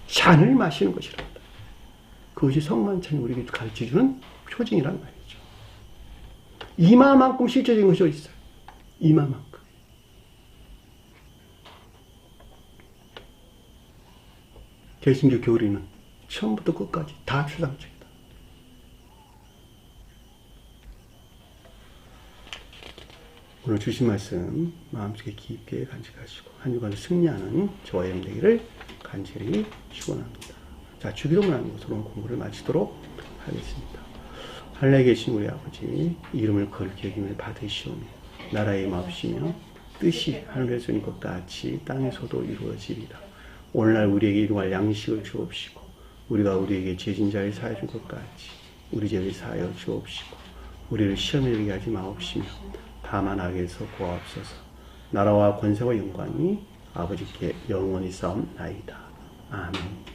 Speaker 1: 잔을 마시는 것이랍니다. 그것이 성만찬이 우리에게 가르쳐주는 표징이란 말이죠. 이마만큼 실제적인 것이 어디 있어요? 이마만큼. 개신교 교리는 처음부터 끝까지 다 추상적이다. 오늘 주신 말씀 마음속에 깊게 간직하시고 한 주간 승리하는 저와 여러분 되기를 간절히 축원합니다. 자, 주기도문 하는 것으로 공부를 마치도록 하겠습니다. 하늘에 계신 우리 아버지, 이름을 거룩히 여김을 받으시오며 나라의 마옵시며 뜻이 하늘에서 이룬 것 같이 땅에서도 이루어지리라. 오늘날 우리에게 일용할 양식을 주옵시고 우리가 우리에게 죄진 자를 사하여 준 것 같이 우리 죄를 사하여 주옵시고 우리를 시험에 들게 하지 마옵시며 다만 악에서 구하옵소서. 나라와 권세와 영광이 아버지께 영원히 싸움나이다. 아멘.